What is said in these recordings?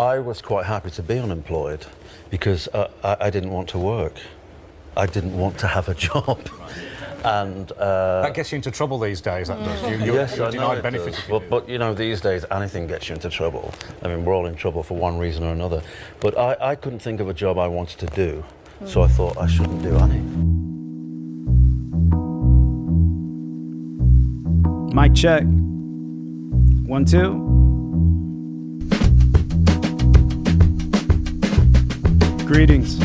I was quite happy to be unemployed because I didn't want to work. I didn't want to have a job. And that gets you into trouble these days, that does. Yes, I know denied it benefits. does. But you know, these days anything gets you into trouble. I mean, we're all in trouble for one reason or another. But I couldn't think of a job I wanted to do, so I thought I shouldn't do any. Mic check. 1, 2. Greetings.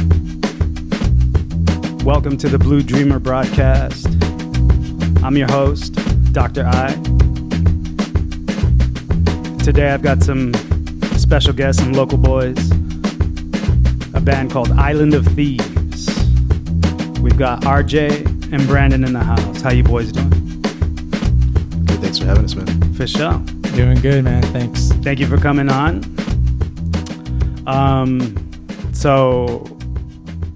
Welcome to the Blue Dreamer broadcast. I'm your host, Dr. I. Today I've got some special guests, some local boys, a band called Island of Thieves. We've got RJ and Brandon in the house. How you boys doing? Good, thanks for having us, man. For sure. Doing good, man. Thanks. Thank you for coming on. So,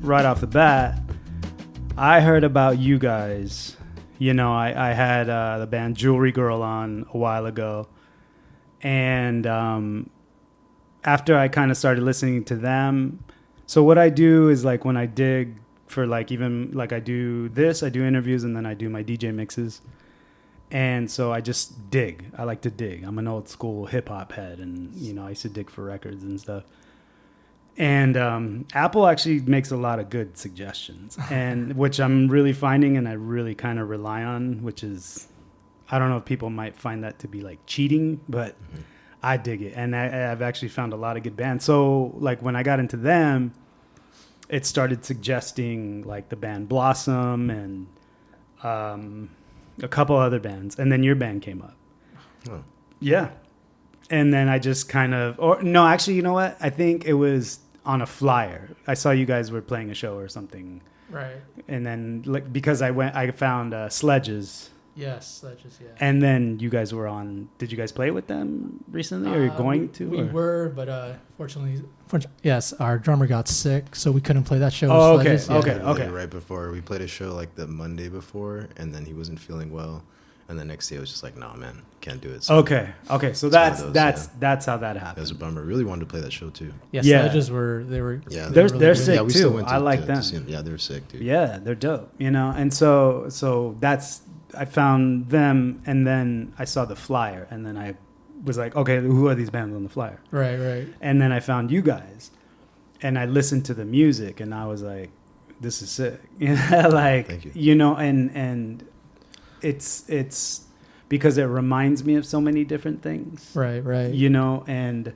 right off the bat, I heard about you guys. You know, I had the band Jewelry Girl on a while ago. And after I kind of started listening to them, so what I do is like when I dig for like even like I do interviews and then I do my DJ mixes. And so I just dig. I like to dig. I'm an old school hip hop head and, you know, I used to dig for records and stuff. And Apple actually makes a lot of good suggestions, and which I'm really finding and I really kind of rely on, which is, I don't know if people might find that to be like cheating, but I dig it. And I've actually found a lot of good bands. So like when I got into them, it started suggesting like the band Blossom and a couple other bands. And then your band came up. Oh. Yeah. And then I just kind of, or no, actually, you know what? I think it was on a flyer. I saw you guys were playing a show or something. Right. And then like, because I found Sledges. Yes, Sledges, yeah. And then you guys were on, did you guys play with them recently or you're going to? We were, but fortunately, yes, our drummer got sick, so we couldn't play that show. Oh, with Sledges. okay. Right before, we played a show like the Monday before, and then he wasn't feeling well. And the next day I was just like, nah, man, can't do it. So okay. So that's how that happened. That was a bummer. Really wanted to play that show too. Yeah, Sledges were they're really sick yeah, we too. still went I like them. Yeah, they're sick, dude. Yeah, they're dope. You know, and so that's, I found them, and then I saw the flyer, and then I was like, okay, who are these bands on the flyer? Right. And then I found you guys, and I listened to the music, and I was like, this is sick. You know, like, thank you. You know, and it's because it reminds me of so many different things. Right. You know, and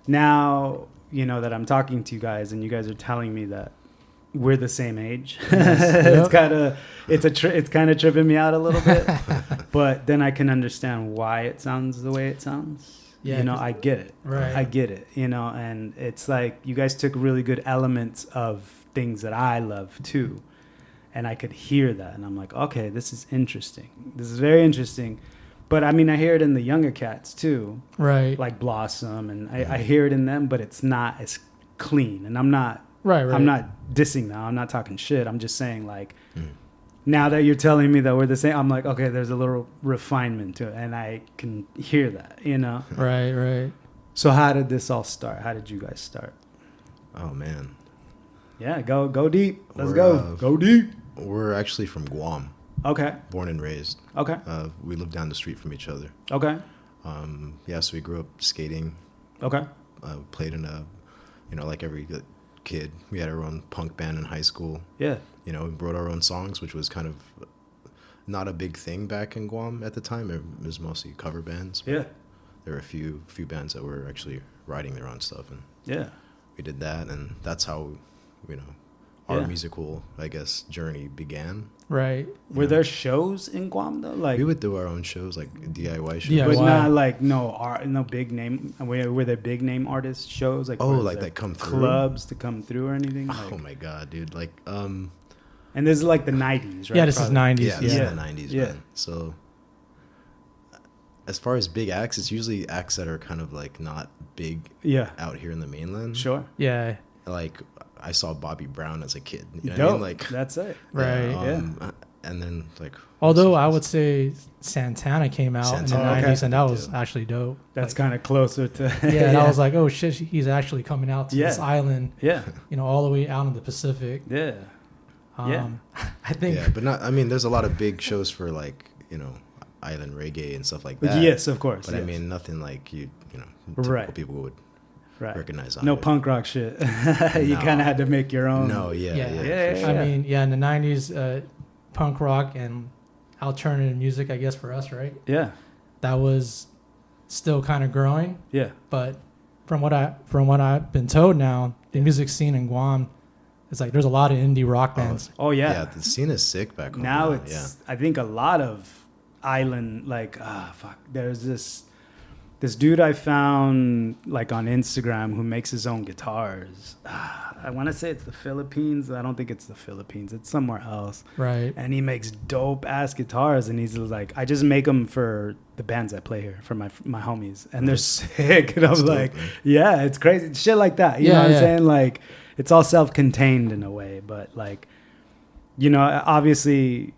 now, you know, that I'm talking to you guys, and you guys are telling me that we're the same age. Yes. It's kind of tripping me out a little bit, but then I can understand why it sounds the way it sounds. Yeah, you know, I get it. Right. I get it. You know, and it's like you guys took really good elements of things that I love too, and I could hear that, and I'm like, okay, this is interesting. This is very interesting. But I mean, I hear it in the younger cats too, Right. like Blossom, and I hear it in them, but it's not as clean. And I'm not. Right. I'm not dissing now. I'm not talking shit. I'm just saying, like, now that you're telling me that we're the same, I'm like, okay, there's a little refinement to it, and I can hear that, you know? Right. So how did this all start? How did you guys start? Oh man. Yeah, go deep. Let's go deep. We're actually from Guam. Okay. Born and raised. Okay. We lived down the street from each other. Okay. So we grew up skating. Okay. Played in like every kid. We had our own punk band in high school. Yeah. You know, we wrote our own songs, which was kind of not a big thing back in Guam at the time. It was mostly cover bands. Yeah. There were a few bands that were actually writing their own stuff, and Yeah. we did that, and that's how, our musical, I guess, journey began. Right. Were there shows in Guam though? Like we would do our own shows, like DIY shows. Yeah, but why? not like no big name. Were there big name artist shows? Like like that come through? Clubs to come through or anything? Oh Like, my god, dude! Like and this is like the 90s, right? Yeah, this is 90s. Yeah, this Yeah. is the 90s, man. So as far as big acts, it's usually acts that are kind of like not big out here in the mainland. Sure. Yeah. Like I saw Bobby Brown as a kid. You know Dope. what I mean? Like that's it. Right. and then like. Although I would say Santana came out in the Santana, 90s, and that okay. was actually dope. That's Like, kind of closer to. yeah, and I was like, oh shit, he's actually coming out to this Yeah. island, yeah, all the way out in the Pacific. yeah, yeah. I think. Yeah, but not. I mean, there's a lot of big shows for like island reggae and stuff like that. Yes, of course. But I yes. mean, nothing like typical Right. people would right. recognize. No it. punk rock shit. You No. kind of had to make your own. No, yeah. Yeah, for yeah. I sure. mean, yeah, in the 90s, punk rock and alternative music, I guess, for us, right? Yeah, That was still kind of growing. yeah. But from what I've been told now, the music scene in Guam, it's like there's a lot of indie rock bands. Oh yeah. Yeah, the scene is sick back home. Now yeah. it's I think a lot of island there's this dude I found like on Instagram who makes his own guitars. I want to say it's the Philippines. I don't think it's the Philippines. It's somewhere else. Right. And he makes dope ass guitars, and he's like, I just make them for the bands I play here for my homies, and they're sick. And I'm That's dope, like, man. yeah, it's crazy shit like that. You know what I'm saying? Like, it's all self-contained in a way, but like, obviously,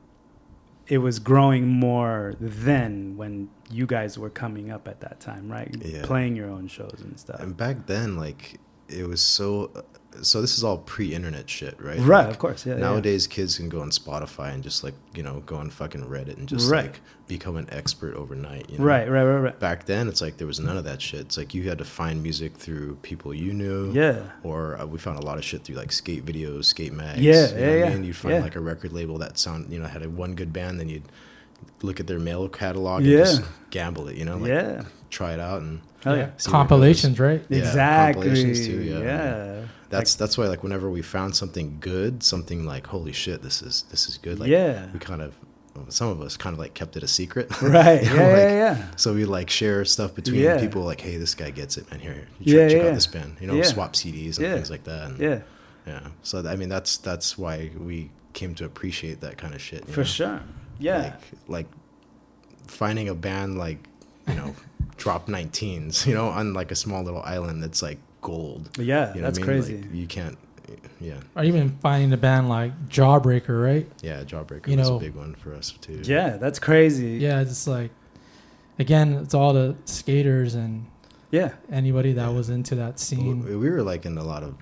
it was growing more then when you guys were coming up at that time, right? Yeah. Playing your own shows and stuff. And back then, like, it was so. So this is all pre-internet shit, right? Right, Like, of course, yeah. Nowadays, kids can go on Spotify and just like go on fucking Reddit and just Right. like become an expert overnight. Right. Back then, it's like there was none of that shit. It's like you had to find music through people you knew. Yeah. Or we found a lot of shit through like skate videos, skate mags. Yeah, you know what yeah, I mean? You'd find yeah. like a record label that had a one good band, then you'd look at their mail catalog Yeah. and just gamble it. Like, Yeah. try it out and Oh, yeah. see where it Compilations, right? Yeah, Exactly. compilations too, yeah. Yeah. That's why like whenever we found something good, something like holy shit, this is good. Like Yeah. we kind of some of us kind of like kept it a secret. Right. You know, Yeah, like, yeah. So we like share stuff between Yeah. people like, hey, this guy gets it, man. Here, Yeah, check yeah. out this band. Yeah. Swap CDs and Yeah. things like that. And, Yeah. yeah. So I mean that's why we came to appreciate that kind of shit. you For know? sure. Yeah. Like finding a band like drop 19s, on like a small little island that's like gold. Yeah, You know that's what I mean? crazy. Like, you can't. Yeah. Or even finding a band like Jawbreaker, right? Yeah, Jawbreaker You was know- a big one for us too. Yeah, that's crazy. Yeah, it's like, again, it's all the skaters and Yeah. anybody that was into that scene. We were like in a lot of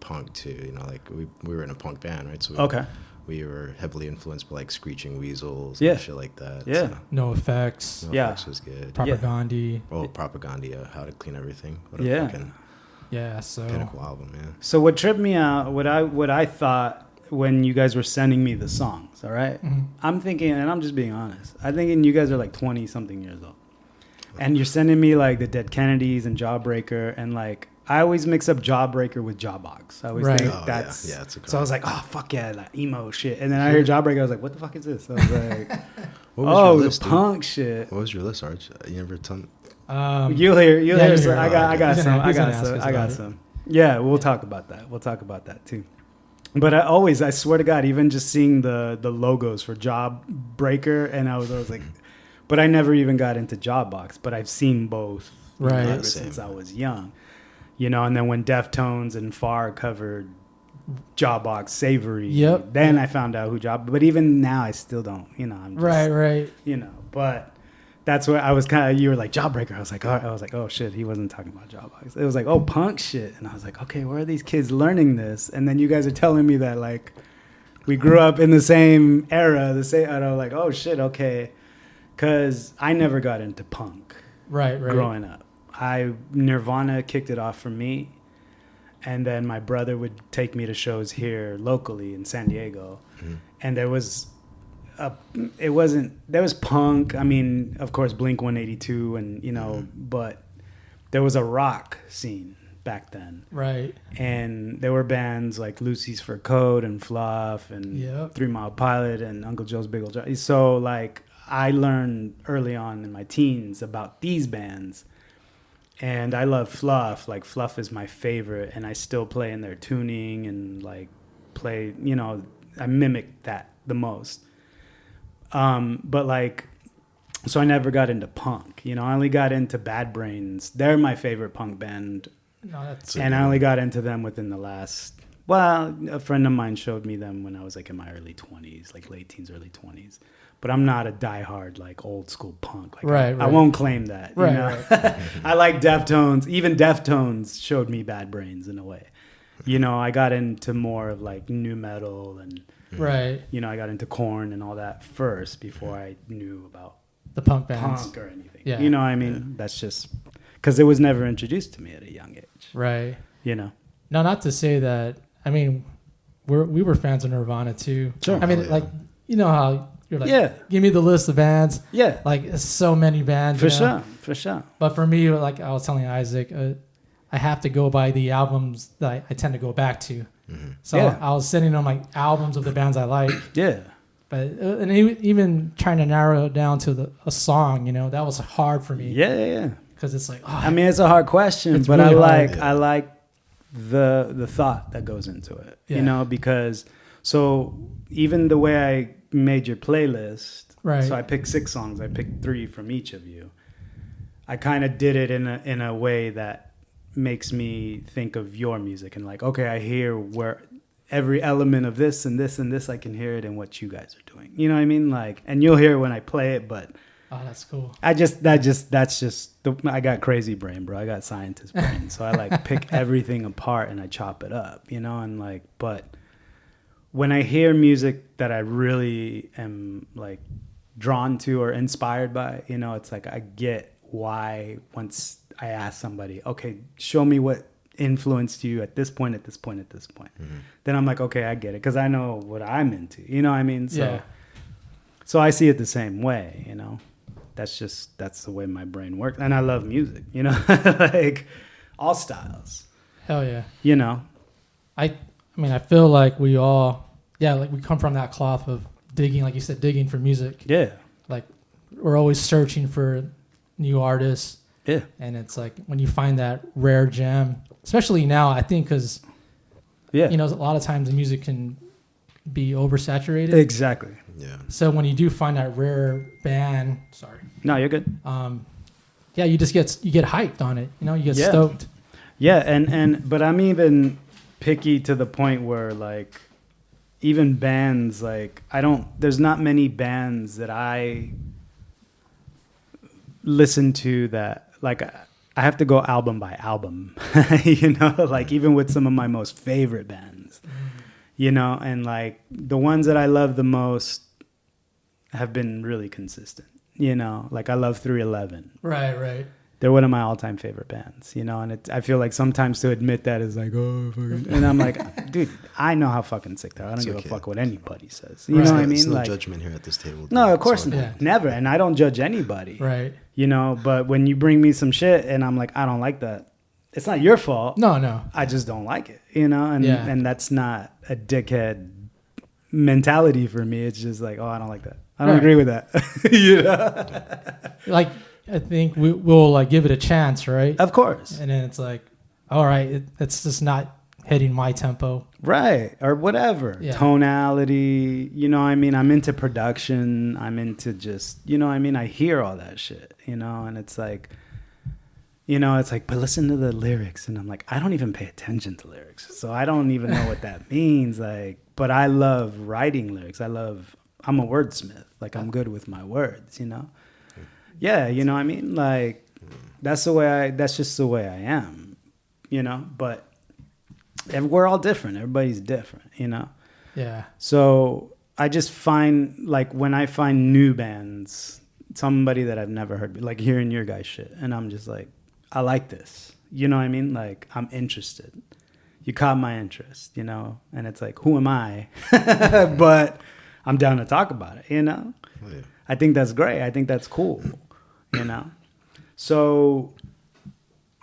punk too. Like we were in a punk band, right? So Okay. we were heavily influenced by like Screeching Weasels Yeah. and shit like that. Yeah. So, No Effects, No Yeah. Effects was good. Propaganda. Oh, Propaganda, How to Clean Everything. What a Yeah. fucking Yeah, so pinnacle album, man. So what tripped me out, what I thought when you guys were sending me the songs, all right? Mhm. I'm thinking, and I'm just being honest, I'm thinking you guys are like 20 something years old. And you're sending me like the Dead Kennedys and Jawbreaker, and like I always mix up Jawbreaker with Jawbox. I always Right. think Oh, that's yeah, it's a so I was like, oh fuck yeah, that emo shit. And then I heard Jawbreaker, I was like, what the fuck is this? I was like, What was oh, your the list, dude? punk shit. What was your list, Arch? You never tell. You'll hear. yeah, Hear you some. hear I it. got He's some. gonna- I he's got gonna ask some. us I got about it. some. Yeah, we'll talk about that. We'll talk about that too. But I swear to God, even just seeing the logos for Jawbreaker, and I was like, but I never even got into Jawbox. But I've seen both, Right. ever Same. since I was young, And then when Deftones and Far covered Jawbox, Savory, Yep. then I found out who But even now, I still don't. I'm just, right. But that's where I was kind of. You were like Jawbreaker. I was like, oh shit, he wasn't talking about Jawbox. It was like, oh, punk shit, and I was like, okay, where are these kids learning this? And then you guys are telling me that like we grew up in the same era, and I was like, oh shit, okay, because I never got into punk Right. growing up. Nirvana kicked it off for me, and then my brother would take me to shows here locally in San Diego, and there was punk. I mean, of course, Blink 182, and but there was a rock scene back then, Right. and there were bands like Lucy's Fur Coat and Fluff and Yep. 3 Mile Pilot and Uncle Joe's Big Old Johnny. So like I learned early on in my teens about these bands. And I love Fluff. Like Fluff is my favorite, and I still play in their tuning and like play. I mimic that the most. But like, so I never got into punk. I only got into Bad Brains. They're my favorite punk band, No, that's and I only got into them within the last Well, a friend of mine showed me them when I was like in my early 20s, like late teens, early 20s. But I'm not a diehard like old school punk. Like Right, I right. won't claim that. You Right, know? I like Deftones. Even Deftones showed me Bad Brains in a way. You know, I got into more of like new metal and Right. you know, I got into Korn and all that first before I knew about The punk bands. punk or anything. Yeah. You know what I mean? That's just because it was never introduced to me at a young age. Right. You know? Now, not to say that. I mean, we were fans of Nirvana too. Sure. I mean, Oh, yeah. like you know how you're like, Yeah. give me the list of bands. Yeah. Like it's so many bands. For you know? sure. For sure. But for me, like I was telling Isaac, I have to go by the albums that I tend to go back to. So Yeah. I was sending them like albums of the bands I like. Yeah. But and even trying to narrow it down to a song, you know, that was hard for me. Yeah. Yeah. Because it's like, oh, I mean, it's a hard question, It's but really hard. I like the thought that goes into it. Yeah. You know, because so even the way I made your playlist, Right. So I picked 6 songs. I picked 3 from each of you. I kind of did it in a way that makes me think of your music and like, okay, I hear where every element of this and this and this, I can hear it in what you guys are doing. You know what I mean? Like, and you'll hear it when I play it, but oh, that's cool. I got crazy brain, bro. I got scientist brain. So I like pick everything apart and I chop it up, you know? And like, but when I hear music that I really am like drawn to or inspired by, you know, it's like I get why once I ask somebody, okay, show me what influenced you at this point, at this point, at this point. Then I'm like, okay, I get it. Cause I know what I'm into, you know what I mean? So, Yeah. so I see it the same way, you know? That's the way my brain works. And I love music, you know, like all styles, Hell yeah. you know? I mean, I feel like we all, like we come from that cloth of digging, like you said, digging for music. Yeah. Like we're always searching for new artists. Yeah. And it's like when you find that rare gem, especially now, I think, because, Yeah. you know, a lot of times the music can be oversaturated. Exactly. Yeah. So when you do find that rare band, No, you're good. you just get hyped on it. You know, you get Yeah. stoked. Yeah. But I'm even picky to the point where like, even bands, like there's not many bands that I listen to that, like I have to go album by album, you know, like even with some of my most favorite bands, you know, and like the ones that I love the most have been really consistent, you know, like I love 311. Right. They're one of my all-time favorite bands, you know, and I feel like sometimes to admit that is like, oh, fucking, and I'm like, dude, I know how fucking sick they are. I don't give a fuck what anybody says. You know what I mean? There's no like, judgment here at this table. no, of course Sorry. not. Yeah. Never. And I don't judge anybody. Right. You know, but when you bring me some shit and I'm like, I don't like that, it's not your fault. No. I just don't like it, you know, and Yeah. and that's not a dickhead mentality for me. It's just like, oh, I don't like that. I don't Right. agree with that. You know? Like, I think we'll like give it a chance, right? Of course. And then it's like, all right, it's just not hitting my tempo. Right. Or whatever. Yeah. Tonality. You know what I mean? I'm into production. I'm into just, you know what I mean? I hear all that shit, you know, and it's like, you know, it's like, but listen to the lyrics. And I'm like, I don't even pay attention to lyrics. So I don't even know what that means. Like, but I love writing lyrics. I'm a wordsmith. Like, I'm good with my words, you know? Yeah, you know what I mean? Like, that's just the way I am, you know? But we're all different. Everybody's different, you know? Yeah. So I just find, like, when I find new bands, somebody that I've never heard, like hearing your guys' shit, and I'm just like, I like this. You know what I mean? Like, I'm interested. You caught my interest, you know? And it's like, who am I? But I'm down to talk about it, you know? Oh, yeah. I think that's great. I think that's cool, you know? So,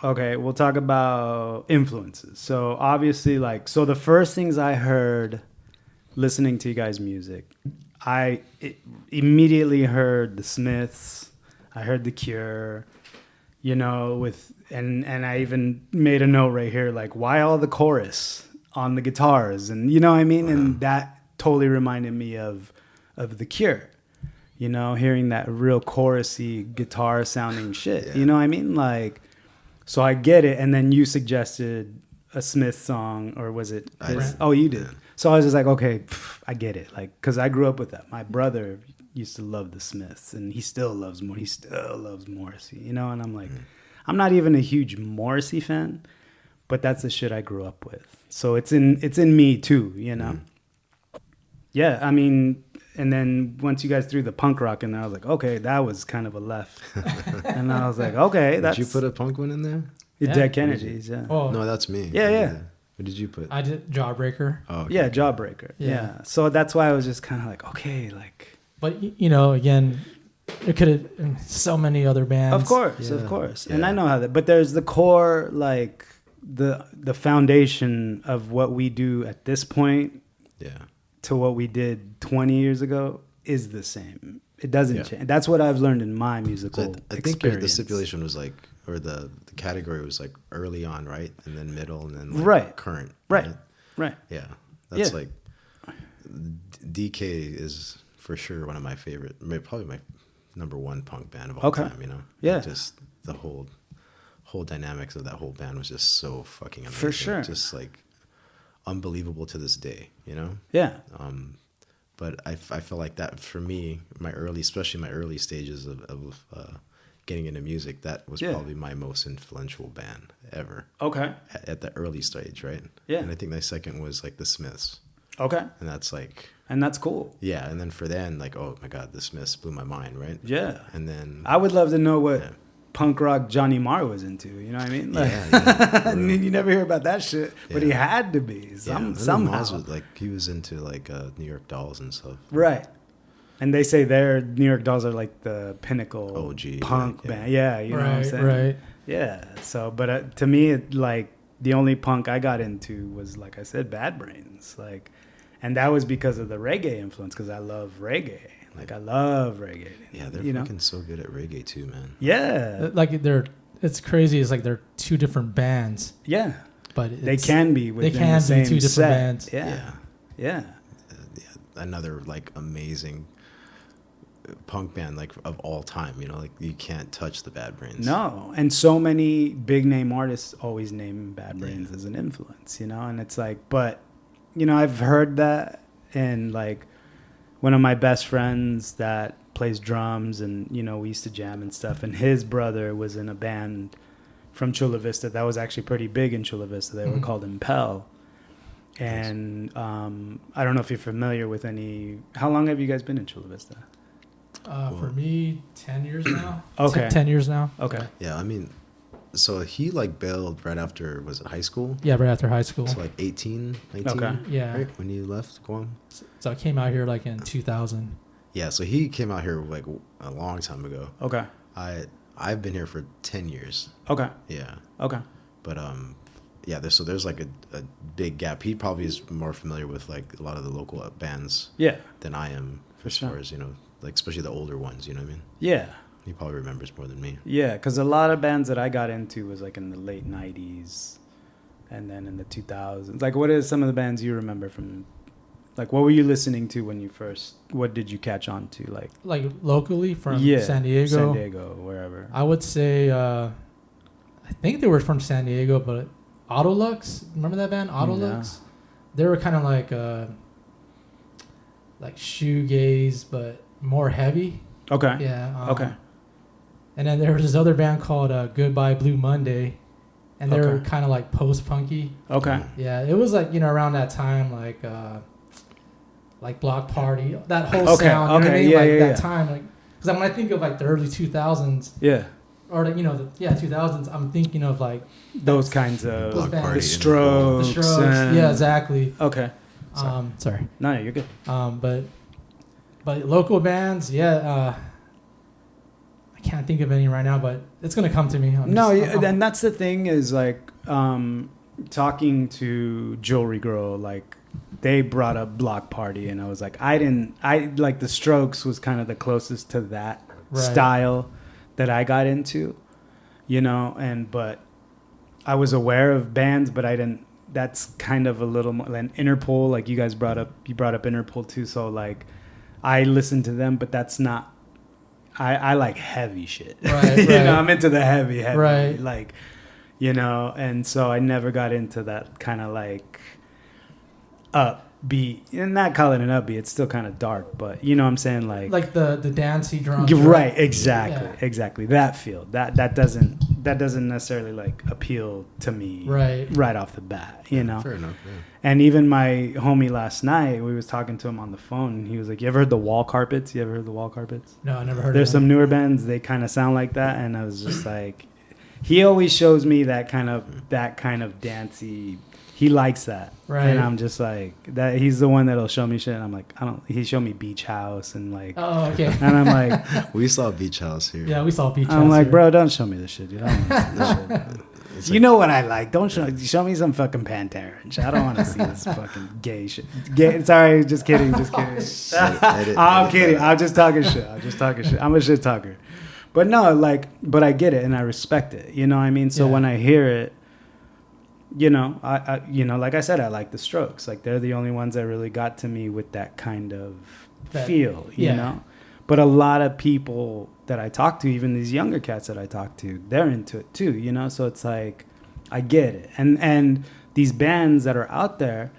okay, we'll talk about influences. So obviously, like, so the first things I heard listening to you guys' music, I immediately heard the Smiths. I heard the Cure, you know, and I even made a note right here, like, why all the chorus on the guitars? And you know what I mean? And that totally reminded me of the Cure. You know, hearing that real chorusy guitar sounding shit. Yeah. You know what I mean? Like, so I get it. And then you suggested a Smith song, or was it? I did. Oh, you did. Yeah. So I was just like, okay, I get it. Like, because I grew up with that. My brother used to love the Smiths, and he still loves more. He still loves Morrissey, you know. And I'm like, I'm not even a huge Morrissey fan, but that's the shit I grew up with. So it's in me too, you know. Yeah, I mean, and then once you guys threw the punk rock in there, I was like, okay, that was kind of a left. And I was like, okay, that's Did you put a punk one in there? Yeah. Dead Kennedys, yeah. Oh, No, that's me. Yeah. What did you put? I did Jawbreaker. Oh, okay. Yeah, Jawbreaker. Yeah. Yeah. So that's why I was just kind of like, okay, like. But you know, again, it could have so many other bands. Of course. Yeah. And I know how that, but there's the core, like the foundation of what we do at this point Yeah. to what we did 20 years ago is the same. It doesn't Yeah. change. That's what I've learned in my musical So I think experience. the stipulation was like, or the category was like early on, right? And then middle, and then like Right. current. Right. Right. Yeah. That's Yeah. like, DK is for sure one of my favorite, probably my number one punk band of all Okay. time, you know? Yeah. Like just the whole dynamics of that whole band was just so fucking amazing. For sure. Just like unbelievable to this day, you know? Yeah. But I feel like that for me, especially my early stages of getting into music, that was Yeah. probably my most influential band ever Okay. at the early stage, right? Yeah. And I think my second was like the Smiths, Okay. and that's like, And that's cool. yeah. And then for then, like, oh my God, the Smiths blew my mind, right? Yeah. And then I would love to know what Yeah. punk rock Johnny Marr was into. You know what I mean? Like, yeah, I mean, you never hear about that shit, but he Yeah. had to be I know somehow. Maz was, like, he was into like New York Dolls and stuff. Right. And they say their New York Dolls are like the pinnacle OG, punk yeah. band. Yeah, you know what I'm Right, saying? right. Yeah. So, but to me, like the only punk I got into was, like I said, Bad Brains. Like, and that was because of the reggae influence. Because I love reggae. Like I love reggae. Yeah, they're you know? fucking so good at reggae too, man. Yeah. Like it's crazy. It's like they're two different bands, Yeah. but They it's- can be within can the be same two different set. bands. Yeah. Yeah. Another like amazing punk band like of all time, you know, like you can't touch the Bad Brains. No, and so many big name artists always name Bad Brains as an influence, you know, and it's like, but you know, I've heard that, and like one of my best friends that plays drums, and you know, we used to jam and stuff, and his brother was in a band from Chula Vista that was actually pretty big in Chula Vista. They were called Impel. And I don't know if you're familiar with any. How long have you guys been in Chula Vista? For me, 10 years now. Okay. 10 years now. Okay. Yeah, I mean, so he like bailed right after, was it high school? Yeah, right after high school. So like 18, 19, Okay. Yeah. right? When you left Guam? So I came out here like in 2000. Yeah, so he came out here like a long time ago. Okay. I've been here for 10 years. Okay. Yeah. Okay. But yeah, there's like a big gap. He probably is more familiar with like a lot of the local bands Yeah. than I am as sure. far as, you know, like especially the older ones, you know what I mean? Yeah. He probably remembers more than me. Yeah, because a lot of bands that I got into was like in the late 90s and then in the 2000s. Like, what are some of the bands you remember from, like, what were you listening to when you first, what did you catch on to? Like locally from yeah, San Diego. San Diego, wherever. I would say, I think they were from San Diego, but Autolux, remember that band, Autolux? They were kind of like shoegaze, but more heavy. Okay. Yeah. Okay. And then there was this other band called Goodbye Blue Monday, and they were Okay. kind of like post-punky. Okay. Yeah, it was like, you know, around that time, like Block Party, that whole Okay, sound, you know what I okay, mean? yeah, Like yeah, that yeah. time, like, because when I think of like the early 2000s, Yeah. or the, you know, 2000s, I'm thinking of like Those kinds of, Those the bands. Party Strokes. the Strokes. and- Yeah, exactly. Okay. Sorry. No, you're good. But local bands, yeah. I can't think of any right now, but it's gonna come to me. And that's the thing is like talking to Jewelry Girl, like they brought up Block Party, and I was like, I like the Strokes was kind of the closest to that Right. style that I got into, you know, but I was aware of bands, but I didn't. That's kind of a little more. And Interpol, like you brought up Interpol too, so like I listened to them, but that's not. I like heavy shit. Right, you right. know, I'm into the heavy. Right. Like, you know, and so I never got into that kind of like upbeat, and not calling it upbeat, it's still kind of dark, but you know what I'm saying, like the dancey drums. right, exactly, Yeah. exactly, that feel that doesn't necessarily like appeal to me right off the bat, you know. Fair enough. Yeah. And even my homie last night, we was talking to him on the phone, and he was like, "You ever heard the Wall Carpets? You ever heard the Wall Carpets?" No, I never heard There's of them. some newer bands, they kind of sound like that, and I was just like, he always shows me that kind of dancey. He likes that, Right. And I'm just like that. He's the one that'll show me shit. And I'm like, I don't. He showed me Beach House and like, Oh, okay. and I'm like, We saw Beach House here. Yeah, we saw Beach I'm House like, here. bro, don't show me this shit. You don't want to see this shit. It's You like- know what I like. Don't show me some fucking Pantera and shit. I don't want to see this fucking gay shit. Sorry, just kidding. I'm kidding. I'm just talking shit. I'm a shit talker. But no, but I get it and I respect it. You know what I mean? So Yeah. when I hear it, you know, I like I said, I like the Strokes. Like they're the only ones that really got to me with that kind of feel, you know? But a lot of people that I talk to, even these younger cats that I talk to, they're into it too, you know? So it's like, I get it. And these bands that are out there,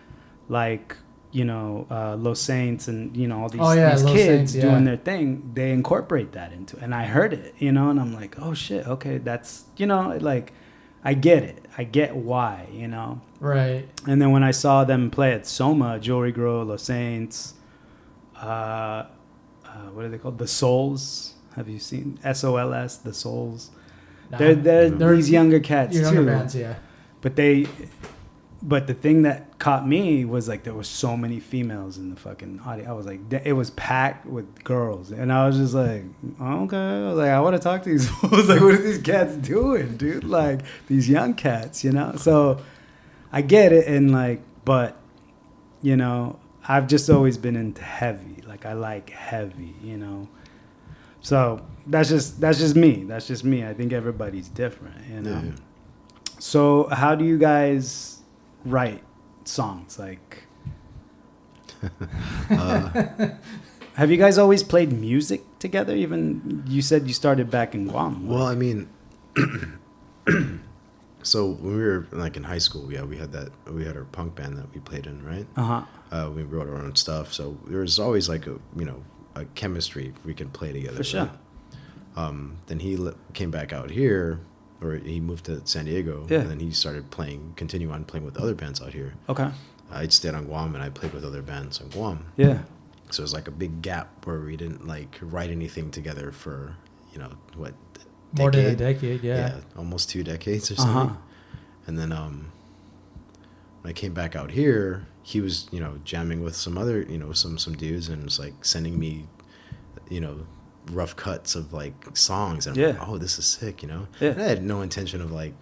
like, you know, Los Saints and, you know, all these, these Los kids Saints, yeah. doing their thing, they incorporate that into it. And I heard it, you know, and I'm like, oh shit, okay, that's, you know, like, I get it. I get why, you know? Right. And then when I saw them play at Soma, Jewelry Grow, Los Saints, what are they called? The Souls. Have you seen SOLS? The Souls. Nah, They're these younger cats younger too. bands, yeah. But the thing that caught me was like there were so many females in the fucking audience. I was like, it was packed with girls, and I was just like, okay. I was like, I want to talk to these fools. Like, what are these cats doing, dude? Like these young cats, you know. So I get it, and like, but you know, I've just always been into heavy. Like I like heavy, you know. So that's just me. That's just me. I think everybody's different, you know. Yeah. So how do you guys write songs? Like, have you guys always played music together? Even you said you started back in Guam. Well, I mean, so when we were like in high school, yeah, we had our punk band that we played in, right? We wrote our own stuff, so there was always like a chemistry we could play together. For sure. Right? Then he came back out here, or he moved to San Diego, Yeah. and then he started continue on playing with other bands out here. Okay. I stayed on Guam, and I played with other bands on Guam. Yeah. So it was like a big gap where we didn't like write anything together for, what, More than a decade, yeah. almost 2 decades or something. And then when I came back out here, he was, jamming with some other, some dudes, and was like sending me, rough cuts of like songs, and I'm like, oh, this is sick, Yeah. And I had no intention of like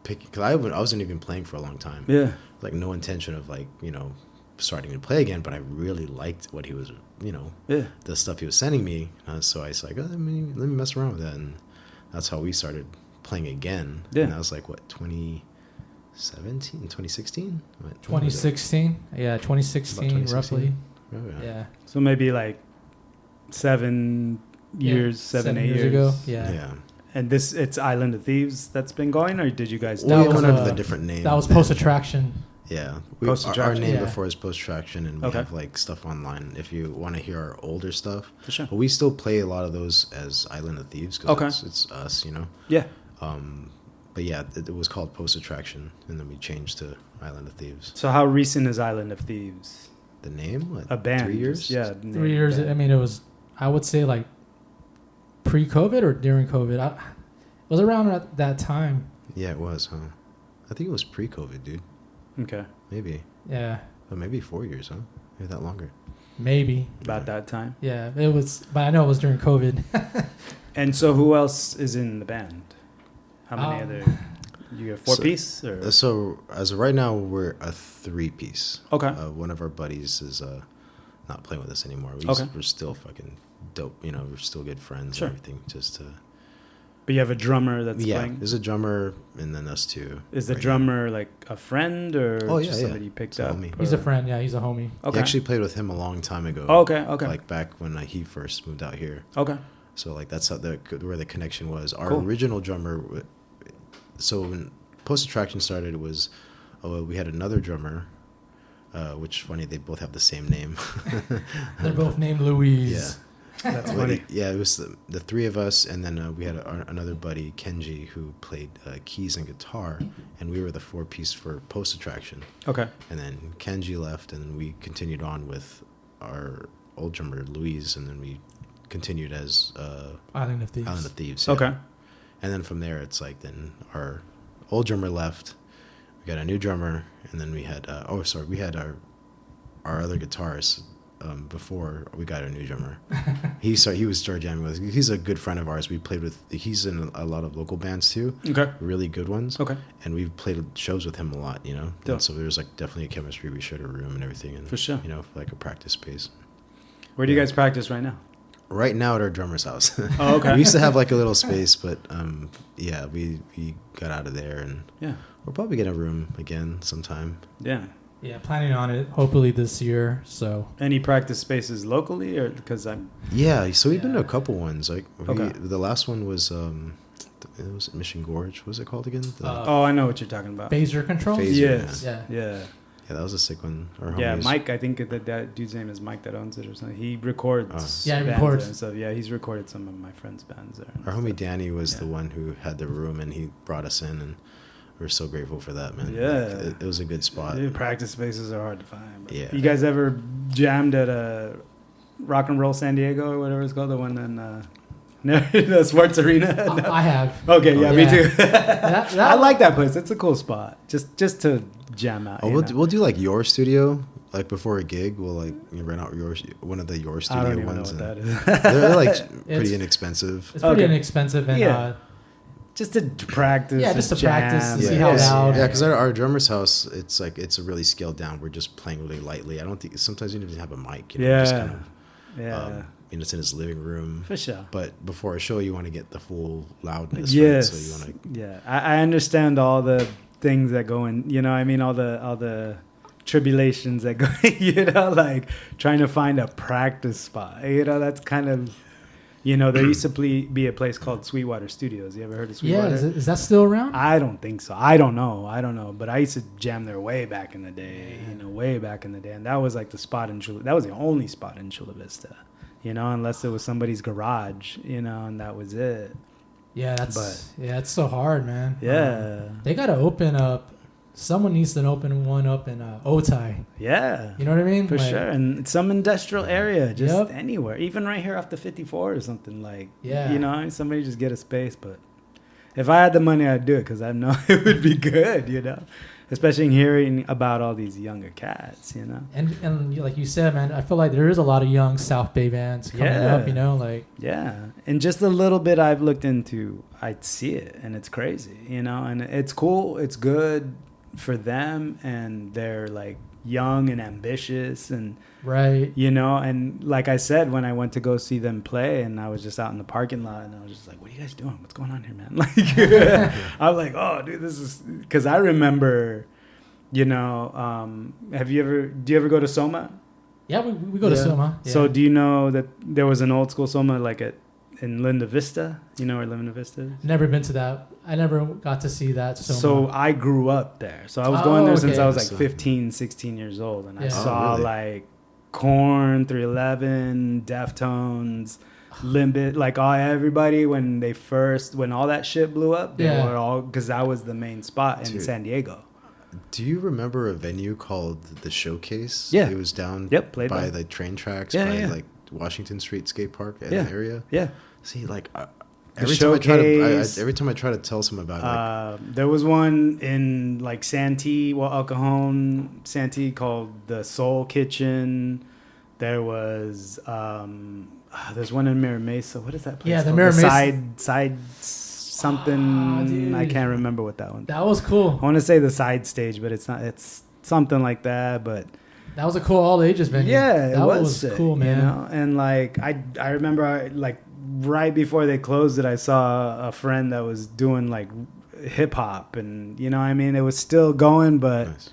picking, because I wasn't even playing for a long time. Yeah. Like no intention of like, starting to play again, but I really liked what he was, the stuff he was sending me. So I was like, let me mess around with that, and that's how we started playing again. Yeah. And that was like what, 2017, 2016? 2016, yeah, 2016, 2016? roughly. Oh, Yeah. So maybe like 7 years, seven, 8 years ago. yeah. Yeah. And it's Island of Thieves that's been going, or did you guys? Well, we was, went under the different name. That was Post Attraction. Yeah. Post Our Attraction. name Yeah. before is Post Attraction, and we Okay. have like stuff online if you want to hear our older stuff. For sure. But we still play a lot of those as Island of Thieves, because it's us, Yeah. But yeah, it was called Post Attraction, and then we changed to Island of Thieves. So how recent is Island of Thieves? The name? What, A band. 3 years? Yeah. 3 years. I mean, it was, I would say, like pre-COVID or during COVID. It was around at that time. Yeah, it was, huh? I think it was pre-COVID, dude. Okay. Maybe. Yeah, Or maybe 4 years, huh? Maybe that longer. maybe. About that time. Yeah, it was, but I know it was during COVID. And so who else is in the band? How many Um, other? You got 4-piece or? So as of right now, we're a 3-piece. Okay. One of our buddies is not playing with us anymore. Okay. We're still fucking dope. We're still good friends Sure. and everything. Just But you have a drummer that's playing? there's a drummer, and then us two. Is the right drummer like a friend or Oh, yeah, just yeah. somebody you picked It's a up? homie. He's a or- friend. Yeah, he's a homie. now. Okay. He actually played with him a long time ago. Oh, okay. Like back when he first moved out here. Okay. So like that's how where the connection was. Our Cool. original drummer. So Post Attraction started was, we had another drummer, which funny they both have the same name. They're both named Louise. Yeah. That's funny. Yeah, it was the three of us, and then we had another buddy, Kenji, who played keys and guitar, and we were the 4-piece for Post Attraction. Okay. And then Kenji left, and we continued on with our old drummer, Louise, and then we continued as Island of Thieves. Island of Thieves. Yeah. Okay. And then from there, it's like then our old drummer left, we got a new drummer, and then we had we had our other guitarist. Before we got our new drummer, he was started jamming with us. He's a good friend of ours. We played with. He's in a lot of local bands too. Okay. Really good ones. Okay. And we've played shows with him a lot. Dope. And so there's like definitely a chemistry. We shared a room and everything. And For sure. like a practice space. Where do you guys practice right now? Right now at our drummer's house. Oh, okay. We used to have like a little space, but we got out of there, and Yeah. we'll probably get a room again sometime. Yeah. Yeah, planning on it. Hopefully this year. So Any practice spaces locally, or because I'm? Yeah, so we've been to a Yeah. couple ones. Like Okay. the last one was it was Mission Gorge. What was it called again? Oh, I know what you're talking about. phaser control. Phaser, Yes. Yeah. Yeah. Yeah, that was a sick one. Our Yeah, homies- Mike. I think that dude's name is Mike that owns it or something. He records. Yeah, he bands records. and stuff. Yeah, he's recorded some of my friends' bands there. and Our stuff. homie Danny was Yeah. the one who had the room, and he brought us in, and we're so grateful for that, man. Yeah. Like, it was a good spot. Dude, practice spaces are hard to find. But Yeah. You guys ever jammed at a Rock and Roll San Diego or whatever it's called, the one in the Sports Arena? No. I have. Okay, yeah, me Yeah. too. That- I like that place. It's a cool spot. Just to jam out. Oh, you know? we'll do like your studio, like before a gig. We'll like rent out one of the your I studio don't even ones. know what and that is. they're like It's- pretty inexpensive. It's pretty Okay. inexpensive and Yeah. Just to practice. Yeah, just to jam. practice and Yeah, see how loud. Yeah, because our drummer's house, it's really scaled down. We're just playing really lightly. I don't think sometimes you don't even have a mic. Just Yeah. kind of, Yeah, it's in his living room. for sure. But before a show, you want to get the full loudness. Yes. Right? So you want to. Yeah, I understand all the things that go in. You know, I mean, all the tribulations that go. Like trying to find a practice spot. That's kind of. There used to be a place called Sweetwater Studios. You ever heard of Yeah, Sweetwater? is that still around? I don't think so. I don't know. But I used to jam there way back in the day. Way back in the day, and that was like the spot in Chula. That was the only spot in Chula Vista. Unless it was somebody's garage. And that was it. Yeah, it's so hard, man. Yeah. They gotta open up. Someone needs to open one up in Otay. Yeah. You know what I mean? For sure. And some industrial area, just Yep. anywhere. Even right here off the 54 or something like. Yeah. Somebody just get a space. But if I had the money, I'd do it because I know it would be good, Especially hearing about all these younger cats, And like you said, man, I feel like there is a lot of young South Bay bands coming up, like. Yeah. And just a little bit I've looked into, I see it. And it's crazy, And it's cool. It's good for them. And they're like young and ambitious and Right. and like I said, when I went to go see them play and I was just out in the parking lot and I was just like, what are you guys doing? What's going on here, man? Like, I was like, oh, dude, this is, because I remember, do you ever go to Soma? Yeah, we go to Soma. Yeah. So do you know that there was an old school Soma like in Linda Vista? You know where Linda Vista is? Never been to that. I never got to see that Soma. So I grew up there. So I was going there since okay. I was like So- 15, 16 years old. And I Yeah. saw really? like Korn, 311, Deftones, Limbit, like everybody when all that shit blew up, they Yeah. were all, because that was the main spot in Dude. San Diego. Do you remember a venue called the Showcase? Yeah. It was down Played by by. the train tracks, Yeah, by yeah. like Washington Street Skate Park in Yeah. the area. Yeah. See, like The every time I try Showcase. to, every time I try to tell someone about it, like, There was one in like Santee, El Cajon, Santee called the Soul Kitchen. There was there's one in Mira Mesa. What is that place? Yeah, the called? Mira Mesa. Side something. Dude. I can't remember what that one. that was cool. I want to say the side stage, but it's not. It's something like that. But That was a cool all ages venue. yeah, it that was sick, cool, man. And like I remember like right before they closed it, I saw a friend that was doing like hip hop, and I mean, it was still going, but nice.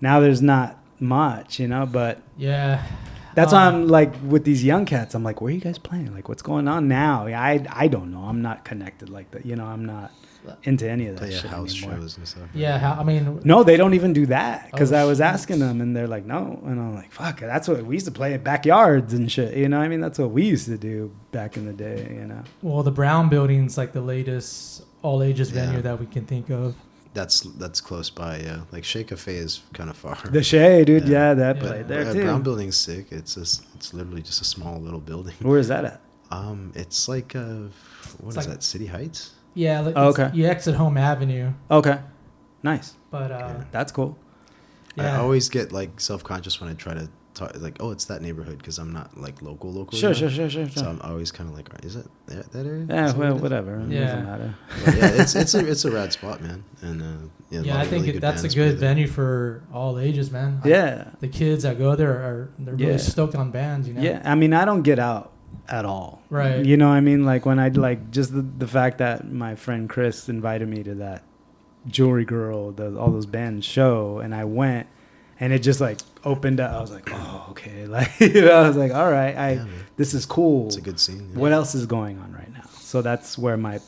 now there's not much, but Yeah. that's why I'm like with these young cats, I'm like, where are you guys playing? Like, what's going on now? Yeah, I don't know. I'm not connected like that. I'm not. into any of that Play shit house anymore. shows and stuff. Yeah, I mean, No, they don't even do that because Oh, I was shit. asking them and they're like, no. And I'm like, fuck, that's what we used to play in backyards and shit. You know what I mean? That's what we used to do back in the day, you know? well, the Brown Building's like the latest all ages Yeah. venue that we can think of. That's close by. Yeah, like Shea Cafe is kind of far. The Shea, dude, Yeah. yeah, that Yeah. played there Brown too. Building's sick. It's literally just a small little building. Where is that at? It's like what is like- that? City Heights. Yeah, like Oh, it's- okay. you exit Home Avenue, Okay. Nice. but That's cool. yeah. I always get like self-conscious when I try to talk. Like, oh, it's that neighborhood because I'm not like local. Sure, you know? sure. So I'm always kind of like, is it that area? Yeah, Is that well, what it is? whatever. It Yeah. doesn't matter. But yeah, it's a rad spot, man. And yeah, a Yeah, lot I of think really that's a bands play good there. venue for all ages, man. Yeah. The kids that go there they're really Yeah. stoked on bands, you know. Yeah. I mean, I don't get out at all. Right. You know what I mean? Like when I like just the fact that my friend Chris invited me to that Jewelry Girl, all those bands show, and I went, and it just like opened up. I was like, oh, okay. Like, you know, I was like, all right, Yeah, man. this is cool. It's a good scene. Yeah. What else is going on right now? So that's where my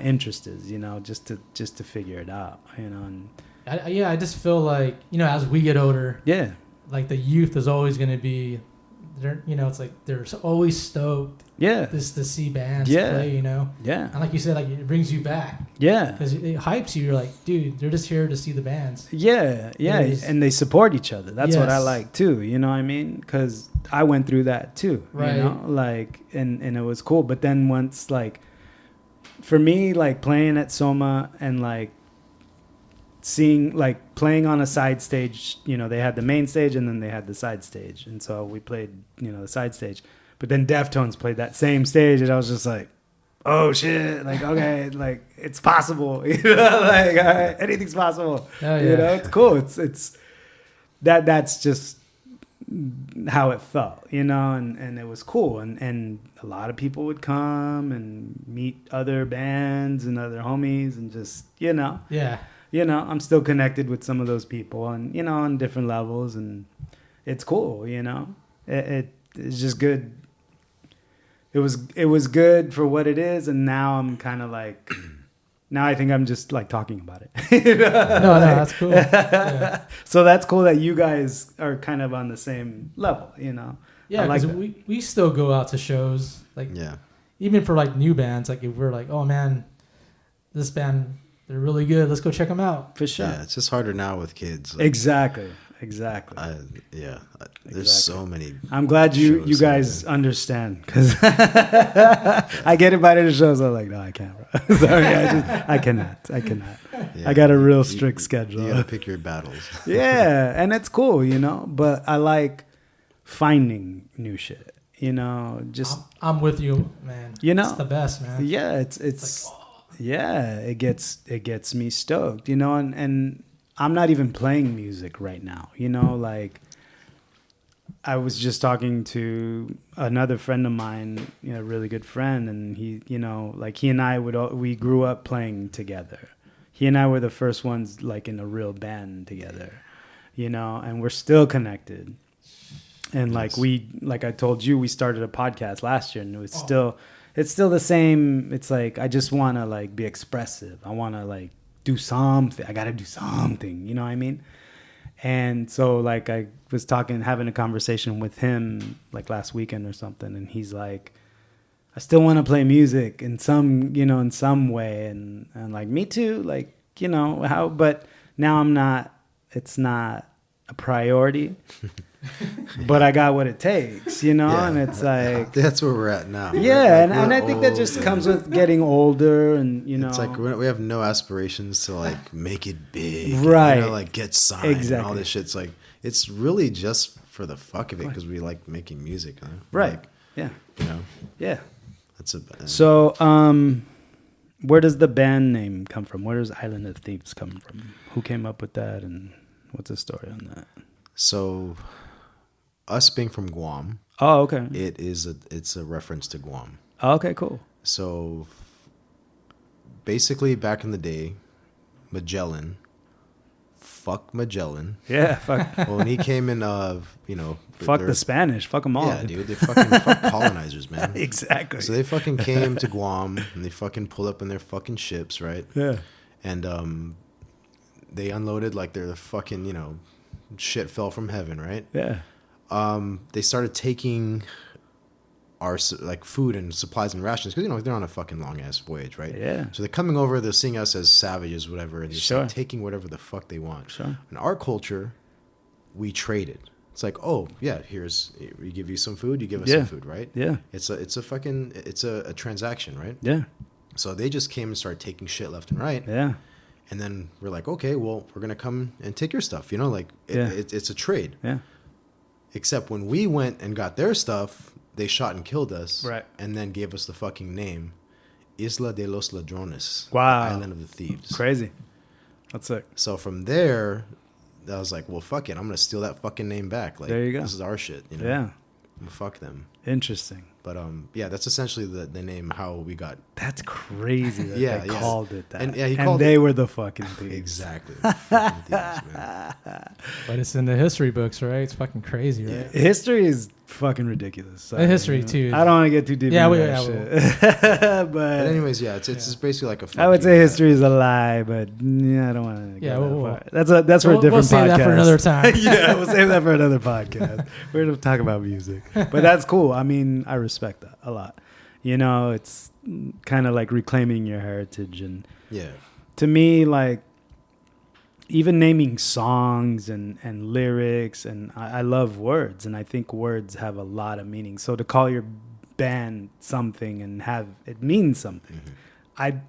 interest is, you know, just to figure it out, you know. And I just feel like, you know, as we get older, yeah, like the youth is always going to be, you know, it's like they're always stoked yeah, to see bands Yeah. play, you know. yeah, And like you said, like it brings you back yeah. because it hypes you. You're like, dude, they're just here to see the bands. Yeah, yeah, It is. and they support each other. That's what I Yes. like too. You know what I mean? Because I went through that too. Right. You know, like, and it was cool. But then once, like, for me, like playing at Soma and like seeing, like playing on a side stage. You know, they had the main stage and then they had the side stage, and so we played, you know, the side stage. But then Deftones played that same stage, and I was just like, oh shit, like, okay, like it's possible, you know, like, all right, anything's possible. Oh, You yeah. know, it's cool. It's that's just how it felt, you know, and it was cool. And a lot of people would come and meet other bands and other homies and just, you know, Yeah. I'm still connected with some of those people and, you know, on different levels, and it's cool, you know, it's just good. It was good for what it is, and now I'm kind of like, now I think I'm just like talking about it. You know? No, that's cool. Yeah. So that's cool that you guys are kind of on the same level, you know. Yeah, I like because that. we still go out to shows, like Yeah. even for like new bands. Like if we're like, oh man, this band, they're really good. Let's go check them out. For sure. Yeah, it's just harder now with kids. Like, Exactly. there's so many. I'm glad you shows guys out understand, because I get invited to shows. I'm like, no, I can't, bro. Sorry, I cannot. Yeah, I got a real you- strict You schedule. gotta pick your battles. Yeah, and it's cool, you know. But I like finding new shit, you know. Just I'm with you, man. You know? it's the best, man. yeah, it's yeah, it gets me stoked, you know. And I'm not even playing music right now, you know. Like I was just talking to another friend of mine, you know, a really good friend, and he, you know, like he and I we grew up playing together. He and I were the first ones like in a real band together, you know, and we're still connected. And like like I told you, we started a podcast last year, and it's still the same. It's like I just want to like be expressive. I want to like do something. I got to do something, you know what I mean? And so like I was having a conversation with him like last weekend or something, and he's like, I still want to play music in some way, and like me too, like, you know, how, but now it's not a priority. But I got what it takes, you know. Yeah. And it's like, That's where we're at now. yeah, Like, and I we're think that old just and comes with getting older, and you know, It's like we have no aspirations to like make it big, Right. And, you know, like get signed and all Exactly. this shit. It's like it's really just for the fuck of it because we like making music, huh? right? Like, Yeah, you know, yeah. that's a. So, where does the band name come from? Where does Island of Thieves come from? Who came up with that, and what's the story on that? So, us being from Guam, Oh, okay. it's a reference to Guam. Oh, okay, cool. So, basically, back in the day, Magellan fuck Magellan. Yeah, fuck. Well, when he came in, Fuck they're- the Spanish. Fuck them all. Yeah, dude, they fucking fuck colonizers, man. Exactly. So they fucking came to Guam and they fucking pulled up in their fucking ships, right? Yeah. And they unloaded like their fucking, shit fell from heaven, right? Yeah. They started taking our like food and supplies and rations because they're on a fucking long ass voyage, right? Yeah. So they're coming over, they're seeing us as savages, whatever, and just Sure. like, taking whatever the fuck they want. Sure. In our culture, we traded. It's like, oh yeah, we give you some food, you give us Yeah. some food, right? Yeah. It's a transaction, right? Yeah. So they just came and started taking shit left and right. Yeah. And then we're like, okay, well, we're gonna come and take your stuff, Yeah. it's a trade. Yeah. Except when we went and got their stuff, they shot and killed us, Right. and then gave us the fucking name, Isla de los Ladrones, Wow. Island of the Thieves. Crazy. That's sick. So from there, I was like, well, fuck it, I'm gonna steal that fucking name back. Like, There you go. This is our shit, Yeah. I'm gonna fuck them. Interesting. But yeah, that's essentially the name how we got. That's crazy that Yeah, they yeah. called it that. And, yeah, he and called they it- were the fucking thieves. Exactly. Fucking thieves, man. But it's in the history books, right? It's fucking crazy, right? Yeah. History is fucking ridiculous. So, The history, too. I don't want to get too deep Yeah, into we- that yeah, shit. But but anyways, yeah, it's just basically like a. I would fuck say you, history is a lie, but yeah, I don't want to. Yeah, that's for a We'll different save podcast. that for another time. Yeah, we'll save that for another podcast. We're gonna talk about music, but that's cool. I mean, I respect that a lot. It's kind of like reclaiming your heritage, and Yeah. to me, like even naming songs and lyrics, and I love words, and I think words have a lot of meaning. So to call your band something and have it mean something, I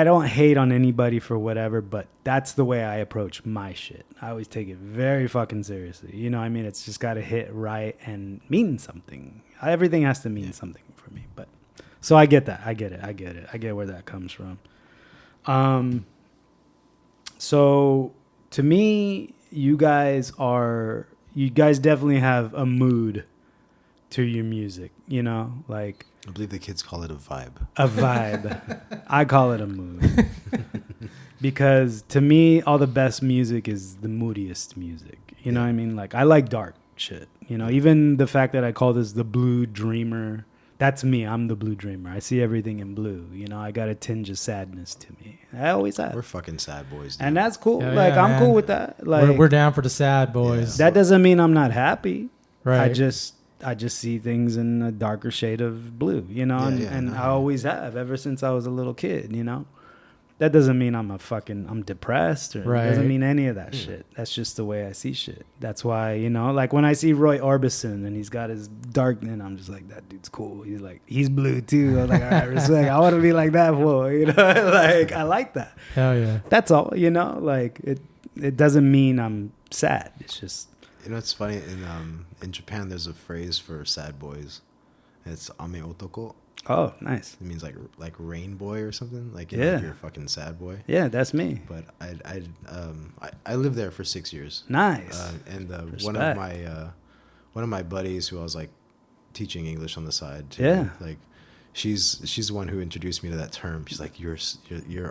don't hate on anybody for whatever, but that's the way I approach my shit. I always take it very fucking seriously. It's just got to hit right and mean something. Everything has to mean something for me. But so I get that. I get it. I get where that comes from. So to me, you guys definitely have a mood to your music, like I believe the kids call it a vibe. a vibe. I call it a mood. Because to me, all the best music is the moodiest music. You know what I mean? Like I like dark shit. Even the fact that I call this the Blue Dreamer, that's me. I'm the Blue Dreamer. I see everything in blue. I got a tinge of sadness to me. I always have. We're fucking sad boys, dude. And that's cool. Hell Like yeah, I'm man. cool with that. Like We're down for the sad boys. that doesn't mean I'm not happy. Right. I just see things in a darker shade of blue, and I always have ever since I was a little kid, That doesn't mean I'm depressed or Right. it doesn't mean any of that shit. That's just the way I see shit. That's why, like when I see Roy Orbison and he's got his dark, and I'm just like, that dude's cool. He's like, he's blue too. I'm like, all right, respect. I want to be like that fool, like I like that. Hell yeah. That's all, like it doesn't mean I'm sad. It's just, It's funny in Japan. There's a phrase for sad boys. It's ame otoko. oh, nice. It means like rain boy or something. Like Yeah. you're a fucking sad boy. Yeah, that's me. But I lived there for 6 years. Nice. And Respect. one of my buddies who I was like teaching English on the side to, Yeah. like she's the one who introduced me to that term. She's like, you're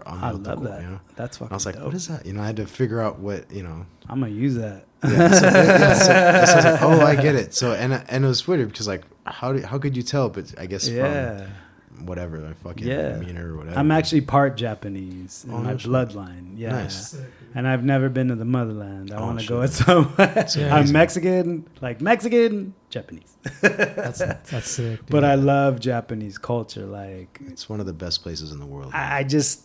I love otoko, that. That's fucking I was like, dope. what is that? I had to figure out what I'm gonna use that. so I was like, oh, I get it. So and it was weird because like how could you tell? But I guess Yeah. from whatever, like fucking Yeah. demeanor or whatever. I'm actually part Japanese in Oh, my no shit. bloodline. Yeah. Nice. And I've never been to the motherland. I Oh, want to shit. go at somewhere. Yeah. I'm Mexican, Japanese. That's sick. Dude. But I love Japanese culture. Like It's one of the best places in the world. I just,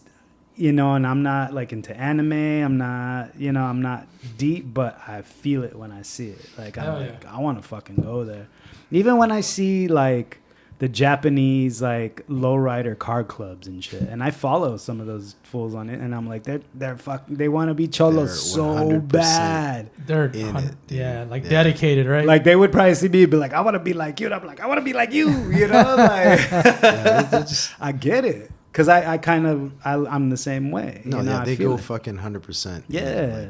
and I'm not like into anime. I'm not, I'm not deep, but I feel it when I see it. Like I'm Hell like, yeah. I want to fucking go there. Even when I see like the Japanese like lowrider car clubs and shit, and I follow some of those fools on it, and I'm like, they're fucking, they want to be cholos They're so 100% bad. They're in it, dude. yeah, like Yeah. dedicated, right? Like they would probably see me and be like, I want to be like you, and I'm like, I want to be like you, like Yeah, they just, I get it. Cause I'm the same way. no, I they feel go it. fucking 100%. Yeah.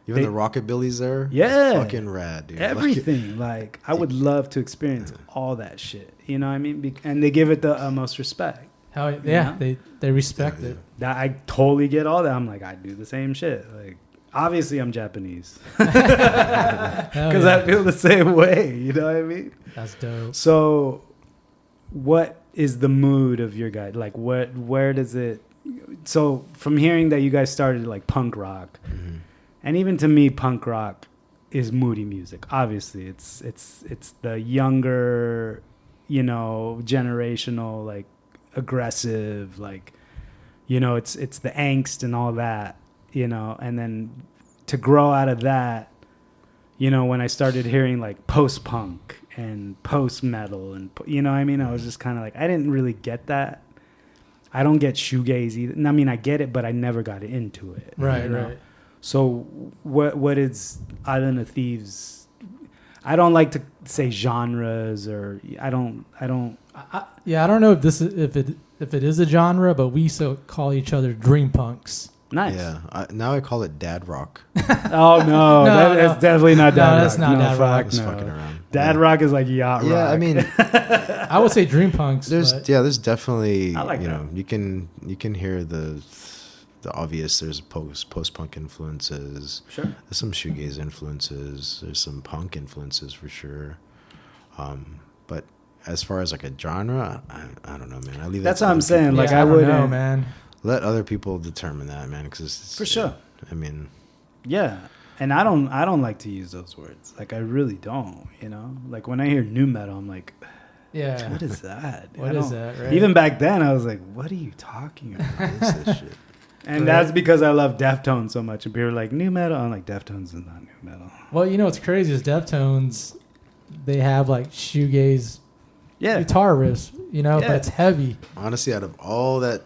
Even They- the rockabilly's there. Yeah. Fucking rad, dude. Like, Everything. Like I would love to experience all that shit. You know what I mean? And they give it the utmost respect. Hell yeah, know? they respect it. That I totally get all that. I'm like, I do the same shit. Like, obviously, I'm Japanese Hell because yeah. I feel the same way. You know what I mean? That's dope. So, what is the mood of your guys? Like, where does it? So, from hearing that you guys started like punk rock, and even to me, punk rock is moody music. Obviously, it's the younger, you know, generational, like aggressive, like, you know, it's the angst and all that, you know, and then to grow out of that, you know, when I started hearing like post-punk and post-metal and, you know what I mean? I was just kind of like, I didn't really get that. I don't get shoegaze either. I mean, I get it, but I never got into it. Right, you know? right. So what is Island of Thieves? I don't like to say genres, or I don't. I don't know if this is, if it is a genre, but we used to call each other dream punks. Nice. Yeah. Now I call it dad rock. Oh no, that's definitely not dad rock. That's not dad rock. Fuck Just no. fucking around. Dad rock is like yacht rock. Yeah, I mean, I would say dream punks. there's but definitely I like you that. know, you can hear the obvious. There's post punk influences. Sure. There's some shoegaze influences. There's some punk influences for sure. But as far as like a genre, I don't know, man. I leave that That's to what I'm other saying. people. Like, yeah, I don't wouldn't know, man. Let other people determine that, man. Because For sure. I mean, Yeah, and I don't like to use those words. Like, I really don't. You know, like when I hear new metal, I'm like, Yeah. what is that? What is that, right? Even back then, I was like, what are you talking about? what is this shit? And Right. that's because I love Deftones so much. And people are like, new metal? I'm like, Deftones is not new metal. Well, you know what's crazy is Deftones, they have like shoegaze Yeah. guitar riffs, you know, Yeah. but it's heavy. Honestly, out of all that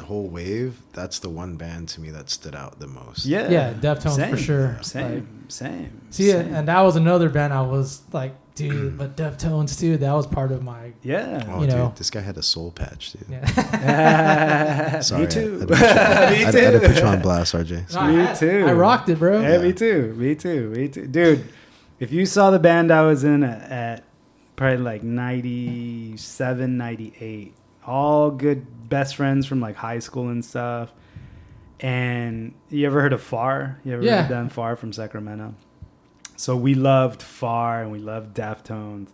whole wave, that's the one band to me that stood out the most. Yeah. Yeah, Deftones Same. for sure. Same. Same. See, same. and that was another band I was like, dude, but Deftones too, that was part of my, Yeah. Oh, you know. dude, this guy had a soul patch, dude. yeah. Sorry, Me too. I had to put you on Me blast, RJ. No, Me too. I rocked it, bro. Yeah, me too. Me too. Me too. Dude, if you saw the band I was in at probably like 97, 98, all good best friends from like high school and stuff. And you ever heard of Far? You ever Yeah. heard them Far from Sacramento? So we loved Far and we loved Deftones.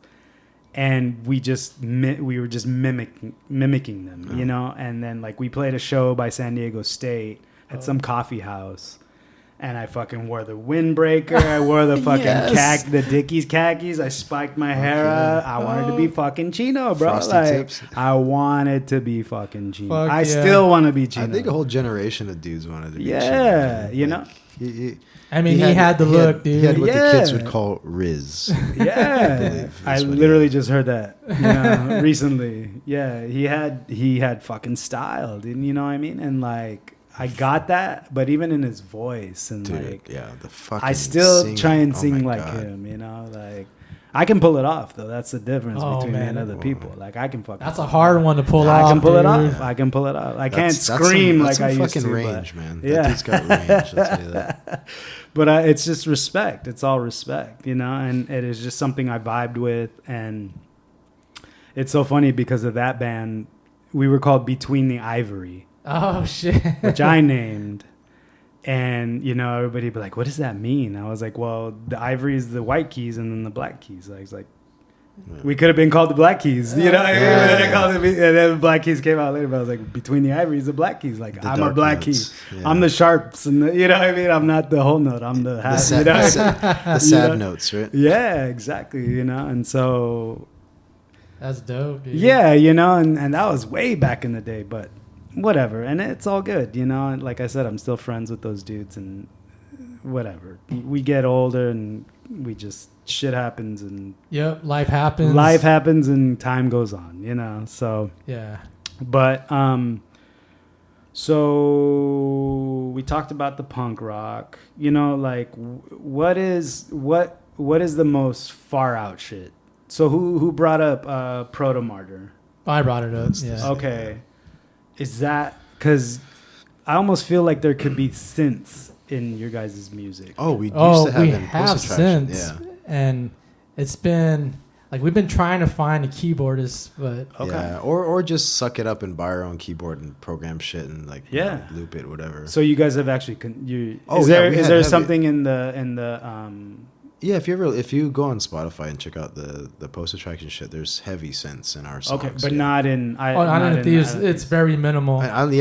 And we were just mimicking them, you know? And then like we played a show by San Diego State at some coffee house. And I fucking wore the windbreaker. I wore the fucking Yes. the Dickies khakis. I spiked my hair up. I wanted to be fucking Chino, bro. Frosty like tips. I wanted to be fucking Chino. Fuck I yeah. still want to be Chino. I think a whole generation of dudes wanted to be Yeah, Chino, you Like, know? I mean, he had the look, He had dude. what the kids Yeah. would call Riz. Yeah, believe I that's what he literally had. just heard that, you know, recently. Yeah, he had fucking style, didn't you know what I mean? And like I got that, but even in his voice and Dude, like yeah, the fucking I still singing. try and Oh sing my like God. him, you know, like I can pull it off though. That's the difference Oh, between me man. and other Whoa. people. Like I can fucking. That's a hard one to pull I off. can pull it dude. off. I can pull it off. I can't scream that's like I some used to. fucking but- range, man. Yeah. That dude's got range. I'll tell you that. But it's just respect. It's all respect, you know, and it is just something I vibed with. And it's so funny because of that band, we were called Between the Ivory, Oh, shit. which I named. And, you know, everybody would be like, what does that mean? I was like, well, the ivory is the white keys and then the black keys. I was like, we could have been called the Black Keys, you know what I mean? Yeah. And then I called it, and then the Black Keys came out later, but I was like, Between the Ivory is the Black Keys. Like, The I'm a dark Black notes. Key. Yeah. I'm the sharps, and the, you know what I mean? I'm not the whole note. I'm the The half, sad, you know? the sad know? notes, right? Yeah, exactly. You know, and so That's dope, dude. yeah, you know, and that was way back in the day, but whatever. And it's all good, you know. And like I said, I'm still friends with those dudes, and whatever. We get older, and we just shit happens, and Yep, life happens. life happens, and time goes on, you know. So, Yeah. but so we talked about the punk rock, you know, like what is the most far out shit? So who brought up Proto Martyr? I brought it up. That's the Yeah. same. Okay, is that because I almost feel like there could be synths in your guys' music? Oh, we used Oh, to have we them have post-attraction. since, Yeah. and it's been Like we've been trying to find a keyboardist, but Yeah, or just suck it up and buy our own keyboard and program shit and like loop it, whatever. So you guys have actually Oh, is yeah, there we is had there heavy- something in the Yeah, if you go on Spotify and check out the post attraction shit, there's heavy synths in our songs. okay, but not in Island of Thieves, it's very minimal. Island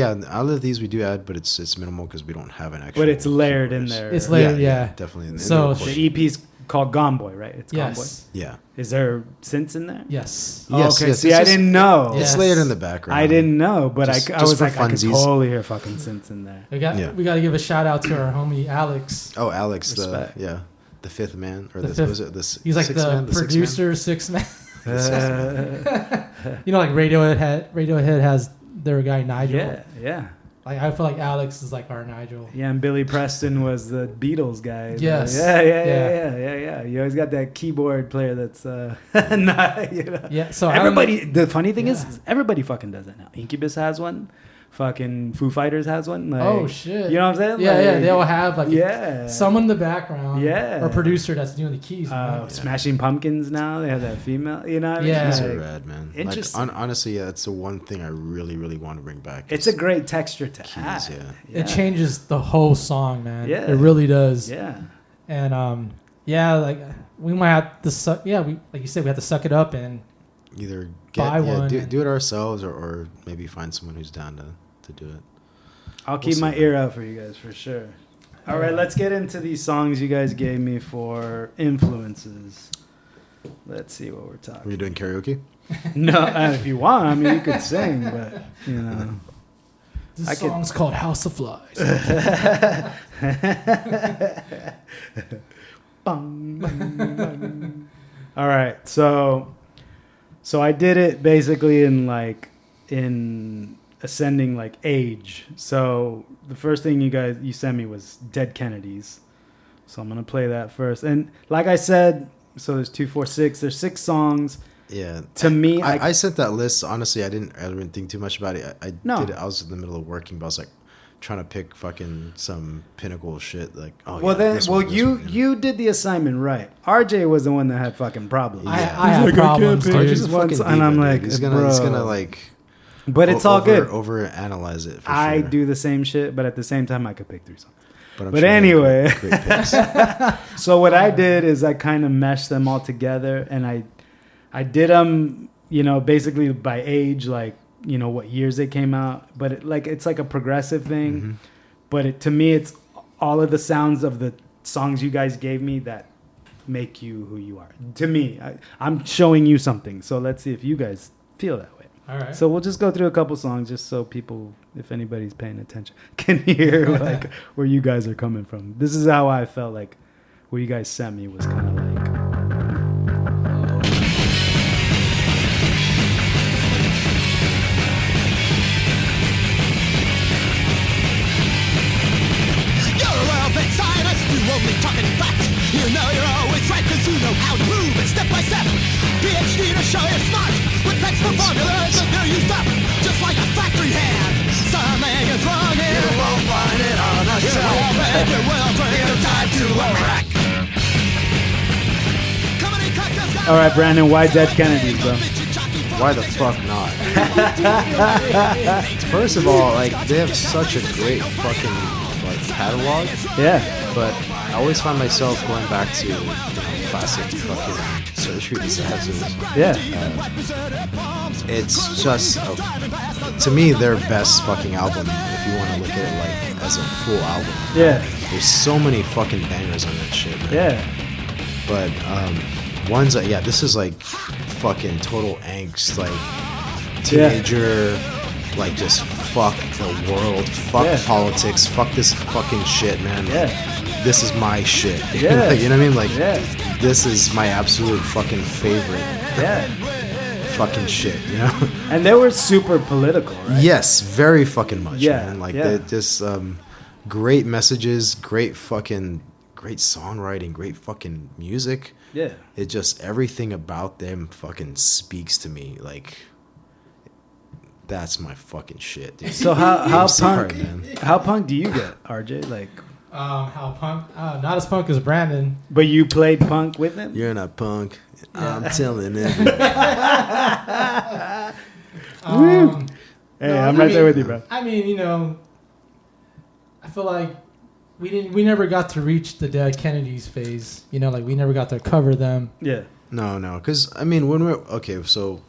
of Thieves we do add, but it's minimal because we don't have an actual. but it's layered in keyboardist. there. It's layered, yeah. definitely. In So the The recording. EP's called Gone Boy, right? It's Gone Boy. Yes. Yeah. Is there synths in there? Yes. Oh, Yes, okay. yes, See, it's I just- didn't know. Yeah. It's Yes. layered in the background. I didn't know, but Just- I just was for like, I could funsies. totally hear fucking synths in there. We got Yeah. to give a shout out to our homie Alex. Oh, Alex, Respect. the fifth man, or The the fifth- was it this? He's like sixth the man, sixth man? producer, six man. Uh, You know, like Radiohead has their guy Nigel. yeah. Like I feel like Alex is like our Nigel. Yeah, and Billy Preston was the Beatles guy. Yes. Yeah. You always got that keyboard player that's not, you know. Yeah. So Everybody, the funny thing Yeah. is, everybody fucking does it now. Incubus has one. Fucking Foo Fighters has one. Like, Oh shit. You know what I'm saying? Yeah, yeah. Like, They all have like yeah. someone in the background. Yeah. Or producer that's doing the keys. man. Smashing Pumpkins now. They have that female. You know what I mean? Yeah. These Like, are rad, man. Like, Interesting. honestly, yeah, that's the one thing I really, really want to bring back. it's is a great texture to keys, add. yeah. It changes the whole song, man. Yeah. It really does. Yeah. And like we might have to suck. Yeah, we like you said, we have to suck it up and Either Buy one do, and- do it ourselves, or maybe find someone who's down to do it. I'll keep see, my man. ear out for you guys for sure. All right, let's get into these songs you guys gave me for influences. Let's see what we're Are talking. you doing karaoke? No, if you want, I mean, you could sing, but you know. this I could- song's called House of Flies. Bang, bang, bang. All right, so I did it basically in ascending like age. So the first thing you sent me was Dead Kennedys. So I'm gonna play that first. And like I said, so there's 2, 4, 6. There's 6 songs. Yeah. To me, I sent that list. Honestly, I didn't think too much about it. I No. did it. I was in the middle of working, but I was like trying to pick fucking some pinnacle shit. Like, oh, well yeah, then, this well one, this you one, yeah. you did the assignment right. RJ was the one that had fucking problems. I Yeah. have He's like, I can't problems, pick dude. just He's a once, fucking and I'm diva, like, dude. He's bro. gonna like. But it's all good. Over analyze it. For I sure. do the same shit, but at the same time, I could pick 3 songs. I'm but sure you have anyway. great picks. So what I did is I kind of meshed them all together, and I did them, you know, basically by age, like, you know, what years they came out. But it's like a progressive thing. Mm-hmm. But to me, it's all of the sounds of the songs you guys gave me that make you who you are. To me, I'm showing you something. So let's see if you guys feel that way. All right. So we'll just go through a couple songs just so people, if anybody's paying attention, can hear like where you guys are coming from. This is how I felt like what you guys sent me was kind of like. You're a world big scientist, you only talking facts. You know you're always right, cause you know how to prove it step by step. PhD to show you're smart, with textbook formulas that they're used up, just like a factory hand. Something is wrong here. You won't find it on a shelf, and you will bring your time to a wreck. All right, Brandon, why Dead Kennedys, bro? Why the fuck not? First of all, like, they have such a great fucking like catalog, Yeah. but I always find myself going back to classic fucking surgery disasters. Yeah. It's just to me their best fucking album. If you want to look at it like as a full album, Yeah. there's so many fucking bangers on that shit, man. Yeah. But ones that, yeah, this is like fucking total angst, like teenager, like just fuck the world, fuck Yeah. politics, fuck this fucking shit, man. Yeah. This is my shit. Yeah. Like, you know what I mean? Like, Yeah. this is my absolute fucking favorite Yeah. fucking shit, you know? And they were super political, right? Yes, very fucking much, Yeah, man. Like, yeah. they're just great messages, great songwriting, great fucking music. Yeah. It just, everything about them fucking speaks to me. Like, that's my fucking shit, dude. So how I'm sorry, punk man. how punk do you get, RJ? Like How punk? Not as punk as Brandon. But you played punk with him? You're not punk. I'm telling it. Hey, I'm right there with you, bro. I mean, you know, I feel like we never got to reach the Dead Kennedys phase. You know, like we never got to cover them. Yeah. No, because I mean, when we're okay, so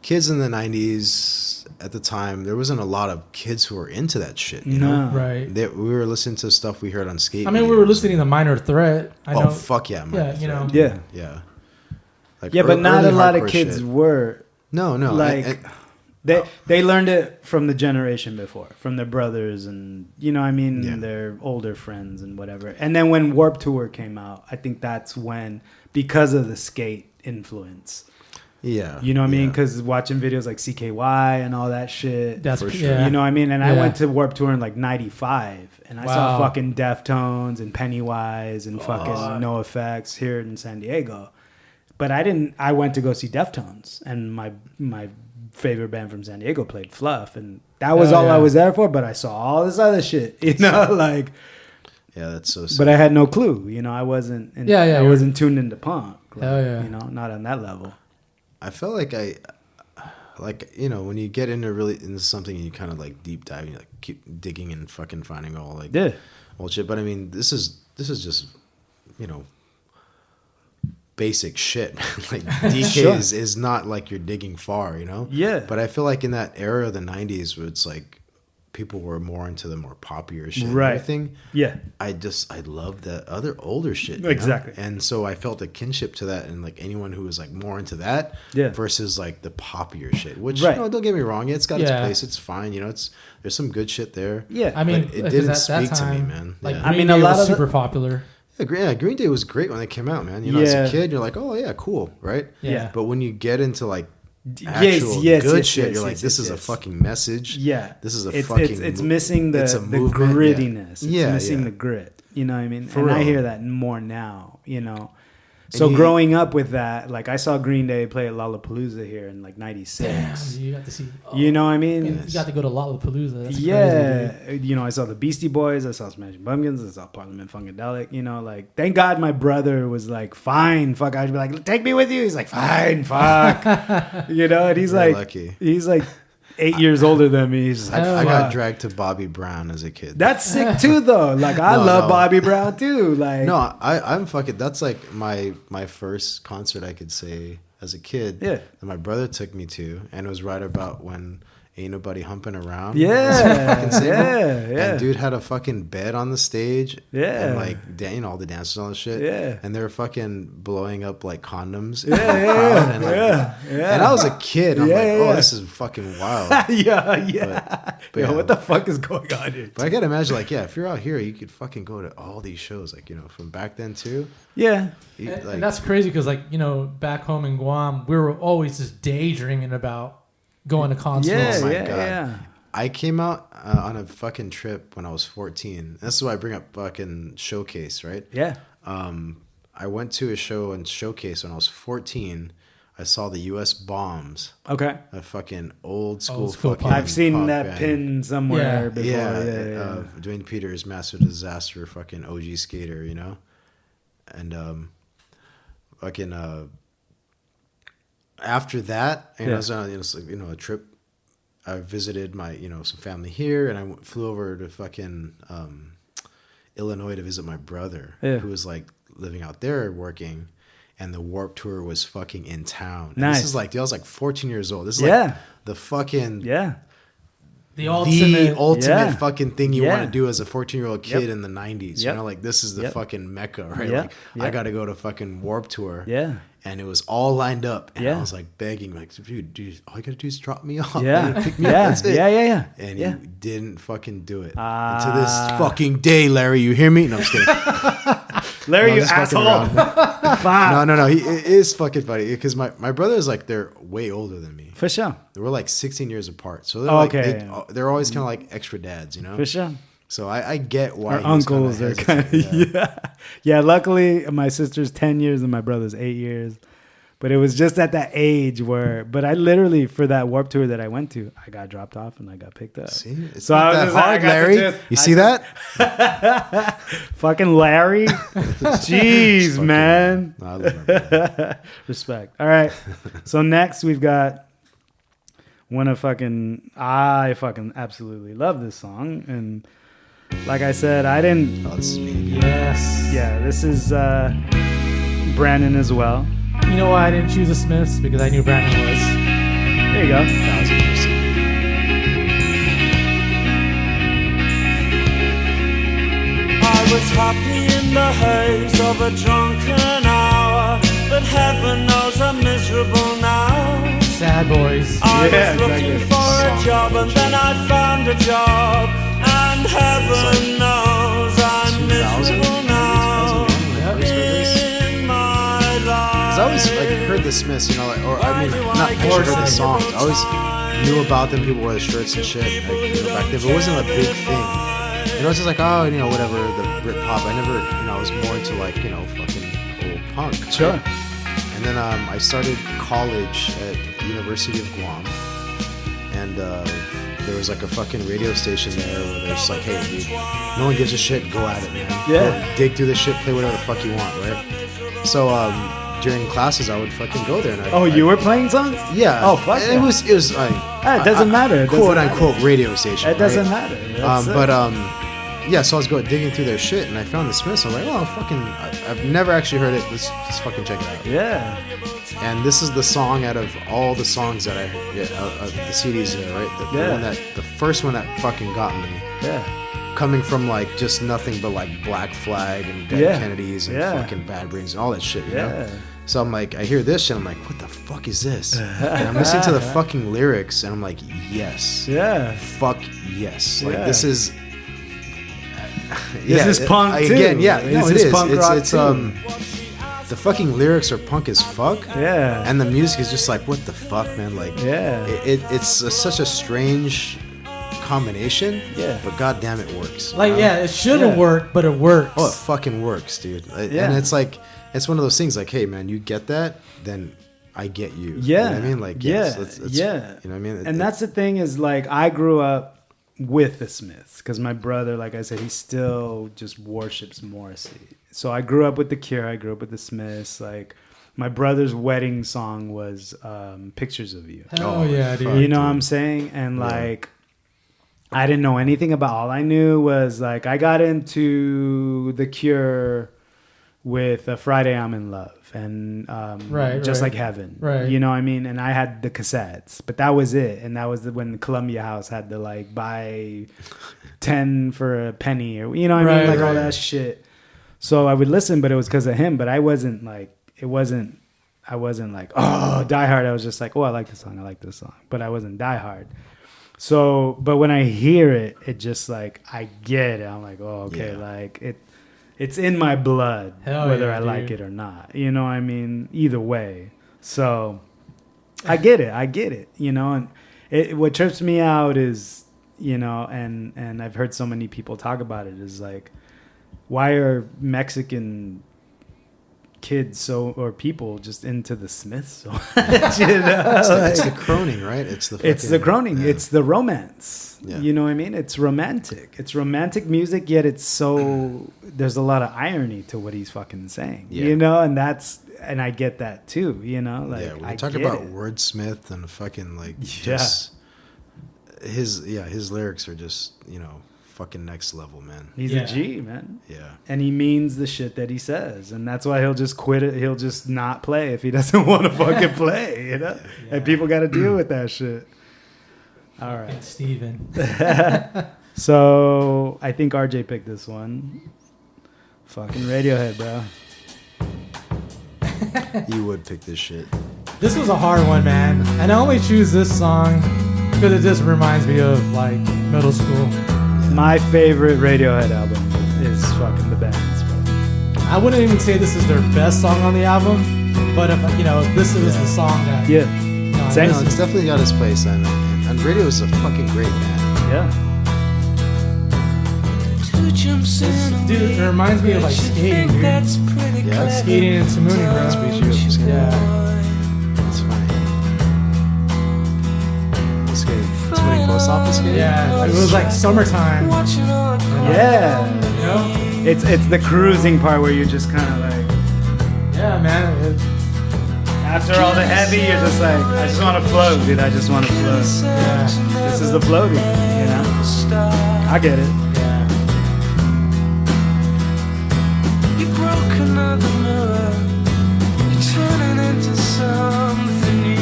kids in the '90s at the time, there wasn't a lot of kids who were into that shit. You know, Right. we were listening to stuff we heard on skate. I mean, we were listening to Minor Threat. I know. Fuck yeah, Yeah, you know. Yeah. yeah. Like Yeah, but not a early lot of hardcore kids shit. were. No, Like, they learned it from the generation before, from their brothers and, you know what I mean, Yeah. their older friends and whatever. And then when Warped Tour came out, I think that's when, because of the skate influence, yeah, you know what I mean? yeah. Because watching videos like CKY and all that shit, That's For sure. yeah. you know what I mean? And I Yeah. went to Warped Tour in like 95 and I saw Wow. fucking Deftones and Pennywise and fucking No Effects here in San Diego. But I went to go see Deftones and my favorite band from San Diego played Fluff and that was Hell all yeah. I was there for, but I saw all this other shit, you know, like, Yeah, that's so sick. but I had no clue, you know, I wasn't, I wasn't tuned into punk, like, Hell yeah. you know, not on that level. I felt like you know, when you get into something and you kind of like deep dive, you like keep digging and fucking finding all like Yeah. old shit. But I mean, this is just, you know, basic shit. Like DK Sure. is not like you're digging far, you know. Yeah. But I feel like in that era of the '90s, where it's like people were more into the more popular shit, Right. and everything. Yeah. I love that other older shit. You know? Exactly. And so I felt a kinship to that, and like anyone who was like more into that Yeah. versus like the popular shit, which, Right. you know, don't get me wrong, it's got its Yeah. place. It's fine. You know, there's some good shit there. Yeah. I mean, But it 'cause didn't at that speak to me, time, man. Like Yeah. I Green mean, a Day lot was of the- super popular. Yeah, Green Day was great when they came out, man. You know, as Yeah. a kid, you're like, oh yeah, cool, right? Yeah. But when you get into like Yes, actual yes, good yes, shit, yes, you're like, yes, this yes, is a yes. fucking message. Yeah. This is a it's, fucking. It's missing the, it's a the movement, yeah. grittiness. It's Yeah, missing yeah. the grit. You know what I mean? For and I real. hear that more now, you know. So you- growing up with that, like I saw Green Day play at Lollapalooza here in like '96. Damn, you got to see. You know what I mean? You got to go to Lollapalooza. That's Yeah, crazy, dude. you know, I saw the Beastie Boys, I saw Smashing Pumpkins, I saw Parliament Funkadelic. You know, like thank God my brother was like, "Fine, fuck." I'd be like, "Take me with you." He's like, "Fine, fuck." You know, and he's You're like, lucky. he's like 8 years older than me. He's just like, I got "Fuck." dragged to Bobby Brown as a kid. That's sick too, though. Like I No, love no. Bobby Brown too. Like No, I'm fucking. That's like my first concert, I could say, as a kid. Yeah. That my brother took me to, and it was right about when Ain't Nobody Humping Around. yeah, Fucking single. yeah. And dude had a fucking bed on the stage. Yeah. And like, you know, all the dancers and all the shit. Yeah. And they were fucking blowing up like condoms. Yeah, in the yeah, crowd, and, like, yeah. And I was a kid. I'm Yeah, like, yeah. oh, this is fucking wild. yeah. but Yo, yeah. what the fuck is going on here? But I gotta imagine, like, yeah, if you're out here, you could fucking go to all these shows, like, you know, from back then too. Yeah, You- And, like, and that's crazy because, like, you know, back home in Guam, we were always just daydreaming about going to concerts. yeah, Oh my yeah, God. yeah. I came out on a fucking trip when I was 14. That's why I bring up fucking Showcase, right? Yeah. I went to a show in Showcase when I was 14. I saw the U.S. Bombs, Okay. a fucking old school, Old school fucking punk. I've seen punk that band. pin somewhere Yeah. before. Yeah, Yeah. Dwayne Peters, Master Disaster, fucking OG skater, you know, and fucking after that, and I was on a trip. I visited my some family here, and I flew over to fucking Illinois to visit my brother, Yeah. who was like living out there working, and the Warped Tour was fucking in town. And Nice. This is like, dude, I was like 14 years old. This is Yeah. like the fucking Yeah. The the ultimate. ultimate Yeah. fucking thing you Yeah. want to do as a 14-year-old kid Yep. in the 90s. Yep. You know, like this is the Yep. fucking mecca, right? Yep. Like I Yep. got to go to fucking Warped Tour. Yeah. And it was all lined up, and Yeah. I was like begging, like, dude, all you gotta do is drop me off. Yeah. man. Pick me up. Yeah. That's it. Yeah. And yeah. you didn't fucking do it. Ah. And to this fucking day, Larry, you hear me? No, I'm just kidding. Larry, No, you I'm just fucking asshole. around. Fuck. No. It is fucking funny because my brother is like, they're way older than me. For sure. They were like 16 years apart. So they're Oh, like, okay. they're always kind of like extra dads, you know? For sure. So I get why Our he was kinda uncles are kind hesitant, of yeah. Luckily, my sister's 10 years and my brother's 8 years. But it was just at that age where, but I literally, for that Warped Tour that I went to, I got dropped off and I got picked up. See, it's So I not was that just like, hard, I got the Larry. gist. You see that? Fucking Larry. Jeez, Fucking- man. No, I love that, man. Respect. All right. So next we've got I fucking absolutely love this song. And like I said, I didn't, Oh, this is me again. Yes. yeah, this is Brandon as well. You know why I didn't choose the Smiths? Because I knew Brandon was. There you go. 1000%. I was happy in the haze of a drunken hour, but heaven knows I'm miserable now. Sad Boys. I Yeah, was looking exactly. for a job and then I found a job, and heaven knows I'm 2000? miserable now. 2001 when I first heard this. In my life. 'Cause I always like heard the Smiths, you know, like, or I mean, not actually heard the songs. I always knew about them. People wore shirts and shit, like, you know, back then. But it wasn't a big thing. You know, it's just like, oh, you know, whatever, the Britpop. I never, you know, I was more into like, you know, fucking old punk. right? Sure. And then I started college at University of Guam, and there was like a fucking radio station there where they're just like, hey, dude, no one gives a shit, go at it, man. Yeah. Go dig through this shit, play whatever the fuck you want, right? So during classes, I would fucking go there. And You were playing songs? Yeah. Oh, fuck It yeah. was It doesn't matter. It quote doesn't unquote radio station. It doesn't right? matter. That's it. But yeah, so I was going digging through their shit, and I found the Smiths. I was like, oh, fucking, I've never actually heard it. Let's fucking check it out. Yeah. And this is the song out of all the songs that I heard, of the CDs there, right? The first one that fucking got me. Yeah. Coming from like just nothing but like Black Flag and Dead Yeah. Kennedys and Yeah. fucking Bad Brains and all that shit, you know? Yeah. So I'm like, I hear this shit, I'm like, what the fuck is this? And I'm listening to the fucking lyrics, and I'm like, yes. Yeah. Fuck yes. Like Yeah. this is. This is punk too. Again, yeah, no, This it is is. punk It's rock the fucking lyrics are punk as fuck. Yeah. And the music is just like, what the fuck, man? Like, Yeah. Such a strange combination. Yeah. But goddamn, it works. Like, yeah, it shouldn't Yeah. work, but it works. Oh, it fucking works, dude. Yeah. And it's like, it's one of those things like, hey, man, you get that, then I get you. Yeah. You know what I mean? Like, yeah. yes, Yeah. You know what I mean? And that's the thing is, like, I grew up with the Smiths because my brother, like I said, he still just worships Morrissey. So I grew up with The Cure. I grew up with the Smiths. Like, my brother's wedding song was Pictures of You. Hell yeah, dude. You know what I'm saying? And like, I didn't know anything about. All I knew was like I got into The Cure with Friday I'm in Love and Right, Just right. Like Heaven. Right. You know what I mean? And I had the cassettes, but that was it. And that was when the Columbia House had to like buy 10 for a penny or you know what I mean? Right, Like all right. that shit. So I would listen, but it was because of him. But I wasn't like I wasn't like, oh, Die Hard. I was just like, oh, I like this song. I like this song. But I wasn't Die Hard. So, but when I hear it, it just like, I get it. I'm like, oh, okay. Yeah. Like it's in my blood, Hell whether yeah, I like dude. it or not. You know what I mean? Either way. So I get it, you know, and what trips me out is, you know, and I've heard so many people talk about it is like, why are Mexican kids or people just into the Smiths so much, you know? It's the croning, right? It's the Croning. yeah. It's the romance. Yeah. You know what I mean? It's romantic. It's romantic music, yet it's so there's a lot of irony to what he's fucking saying. Yeah. You know, and I get that too, you know? Like yeah, when I you talk get about it. wordsmith and fucking like Yeah. just his lyrics are just, you know, fucking next level, man. He's Yeah. a G, man. Yeah. And he means the shit that he says. And that's why he'll just quit it. He'll just not play if he doesn't want to fucking play, you know? Yeah. And people got to deal with that shit. All right. And Steven. So I think RJ picked this one. Fucking Radiohead, bro. You would pick this shit. This was a hard one, man. And I only choose this song because it just reminds me of like middle school. My favorite Radiohead album is fucking The Bands, bro. I wouldn't even say this is their best song on the album, but if you know, this is the song that Yeah. no, Same. No, it's definitely got its place, and Radio is a fucking great band. Yeah. Dude, it reminds me of like skating, dude. Yeah, Skating in Samuni, bro. Speaks you up, Yeah. post office game. Yeah, it was like summertime. Yeah. You know? It's the cruising part where you're just kind of like, Yeah, man. after all the heavy, you're just like, I just want to float, dude. I just want to float. Yeah. This is the floating, you know? I get it. Yeah. You broke another mirror. You're turning into something new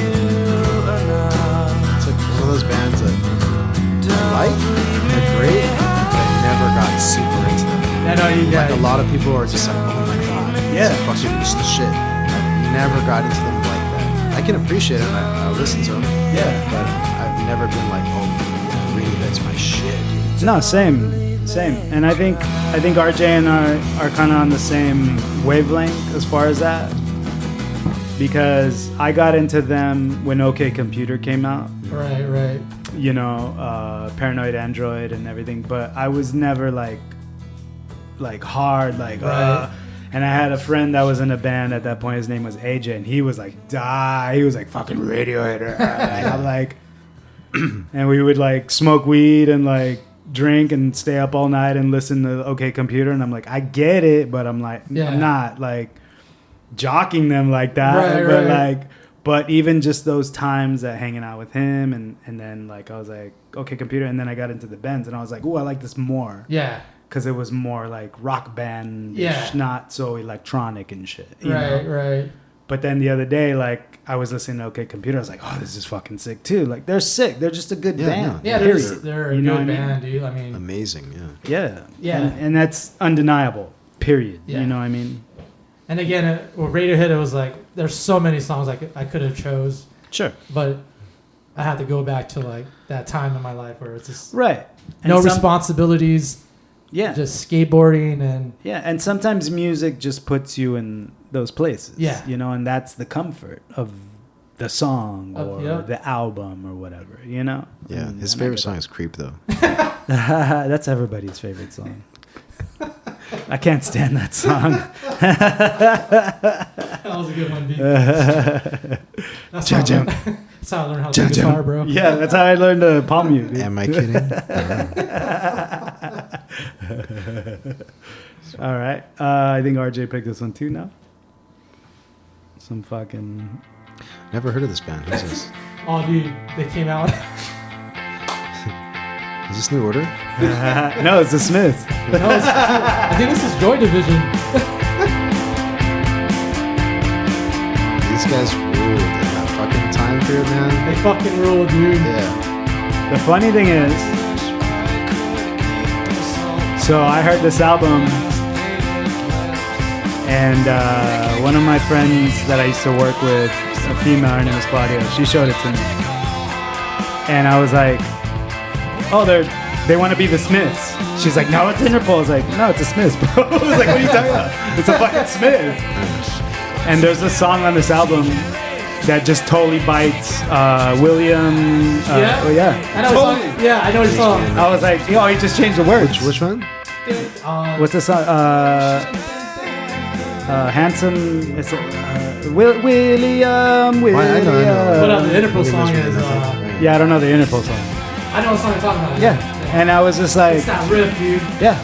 now. It's like one of those bands that I like, they're great, but I never got super into them. Yeah, no, you Like got a lot of people are just like, oh my god, Yeah. it's fucking just the shit. I've never got into them like that. I can appreciate it. I listen to them. Yeah. But I've never been like, oh, really, that's my shit. No, same. And I think RJ and I are kind of on the same wavelength as far as that, because I got into them when OK Computer came out. right. You know, Paranoid Android and everything, but I was never like hard, like Right. And I had a friend that was in a band at that point. His name was AJ, and he was like he was like fucking Radiohead. And I'm like, and we would like smoke weed and like drink and stay up all night and listen to OK Computer, and I'm like, I get it, but I'm like, Yeah. I'm not like jocking them like that, Right, but right. like. But even just those times at hanging out with him, and then like I was like, OK Computer, and then I got into the Bends, and I was like, ooh, I like this more. Yeah. Because it was more like rock band, Yeah. not so electronic and shit. You know? Right. But then the other day, like I was listening to OK Computer, I was like, oh, this is fucking sick too. Like they're sick. They're just a good Yeah, band. no. Yeah, period. they're a You know good what I mean? band, dude. I mean, Amazing, yeah. Yeah. Yeah. And that's undeniable. Period. Yeah. You know what I mean? and again, with Radiohead, it was like there's so many songs I could have chose, Sure. but I had to go back to like that time in my life where it's just Right. And no some- responsibilities, Yeah. just skateboarding and Yeah, and sometimes music just puts you in those places. Yeah. You know, and that's the comfort of the song or Yep. the album or whatever, you know? Yeah, And- his and I favorite get song is Creep, though. that. That's everybody's favorite song. I can't stand that song. that was a good one, dude. That's how, Jam, that's how I learned how to play guitar, bro. Yeah, that's how I learned to palm mute. dude. Am I kidding? All right. I think RJ picked this one too now. Some fucking... Never heard of this band. Who's this? Oh, dude, they came out. Is this New Order? No, it's the Smiths. I think this is Joy Division. These guys ruled in that fucking time period, man. They fucking rule, dude. Yeah. The funny thing is, so I heard this album, and one of my friends that I used to work with, a female, her name is Claudia, she showed it to me. And I was like, oh, they want to be the Smiths. She's like, no, it's Interpol. I was like, no, it's the Smiths, bro. I was like, what are you talking about? It's a fucking Smiths. And there's a song on this album that just totally bites William. Yeah? Oh, yeah. I know what song. Yeah, I know what song. I was like, yo, he just changed the words. Which one? What's the song? Handsome. It's William. I know. But the Interpol Maybe song misread is. that. Yeah, I don't know the Interpol song. I know what song you're talking about. Yeah. And I was just like, It's that riff, dude. yeah.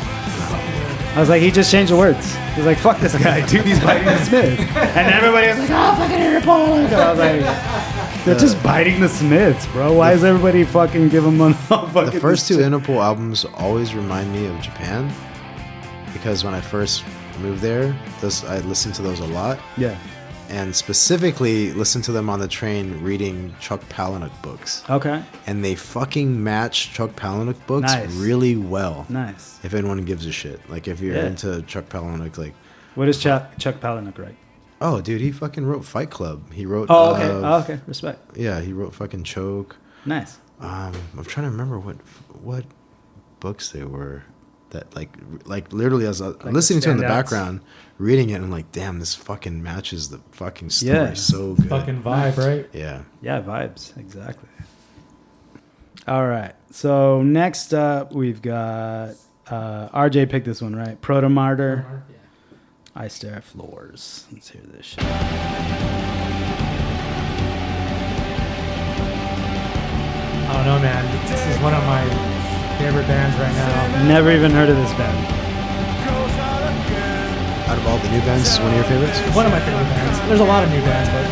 I was like, he just changed the words. He's like, fuck this guy, dude. He's biting the Smiths. And everybody was like, oh, fucking Interpol. And I was like, they're just biting the Smiths, bro. Why does everybody fucking give them a fucking... The first two Interpol albums always remind me of Japan, because when I first moved there, I listened to those a lot, Yeah. and specifically listened to them on the train reading Chuck Palahniuk books. Okay. And they fucking match Chuck Palahniuk books Nice. really well. Nice. If anyone gives a shit. Like, if you're Yeah. into Chuck Palahniuk, like, What is Chuck Palahniuk write? oh, dude, he fucking wrote Fight Club. He wrote... Oh, okay. Okay. Respect. Yeah, he wrote fucking Choke. Nice. I'm trying to remember what books they were that like literally as I'm listening to it in the standouts. background, reading it, and I'm like, damn, this fucking matches the fucking story Yeah. so good. Fucking vibe, right? Yeah. Yeah, vibes. Exactly. All right. So next up, we've got RJ picked this one, right? Proto Martyr. Yeah. I Stare at Floors. Let's hear this shit. I don't know, man. This is one of my favorite bands right now. Never even heard of this band. Out of all the new bands, this is one of your favorites? One of my favorite bands. There's a lot of new bands, but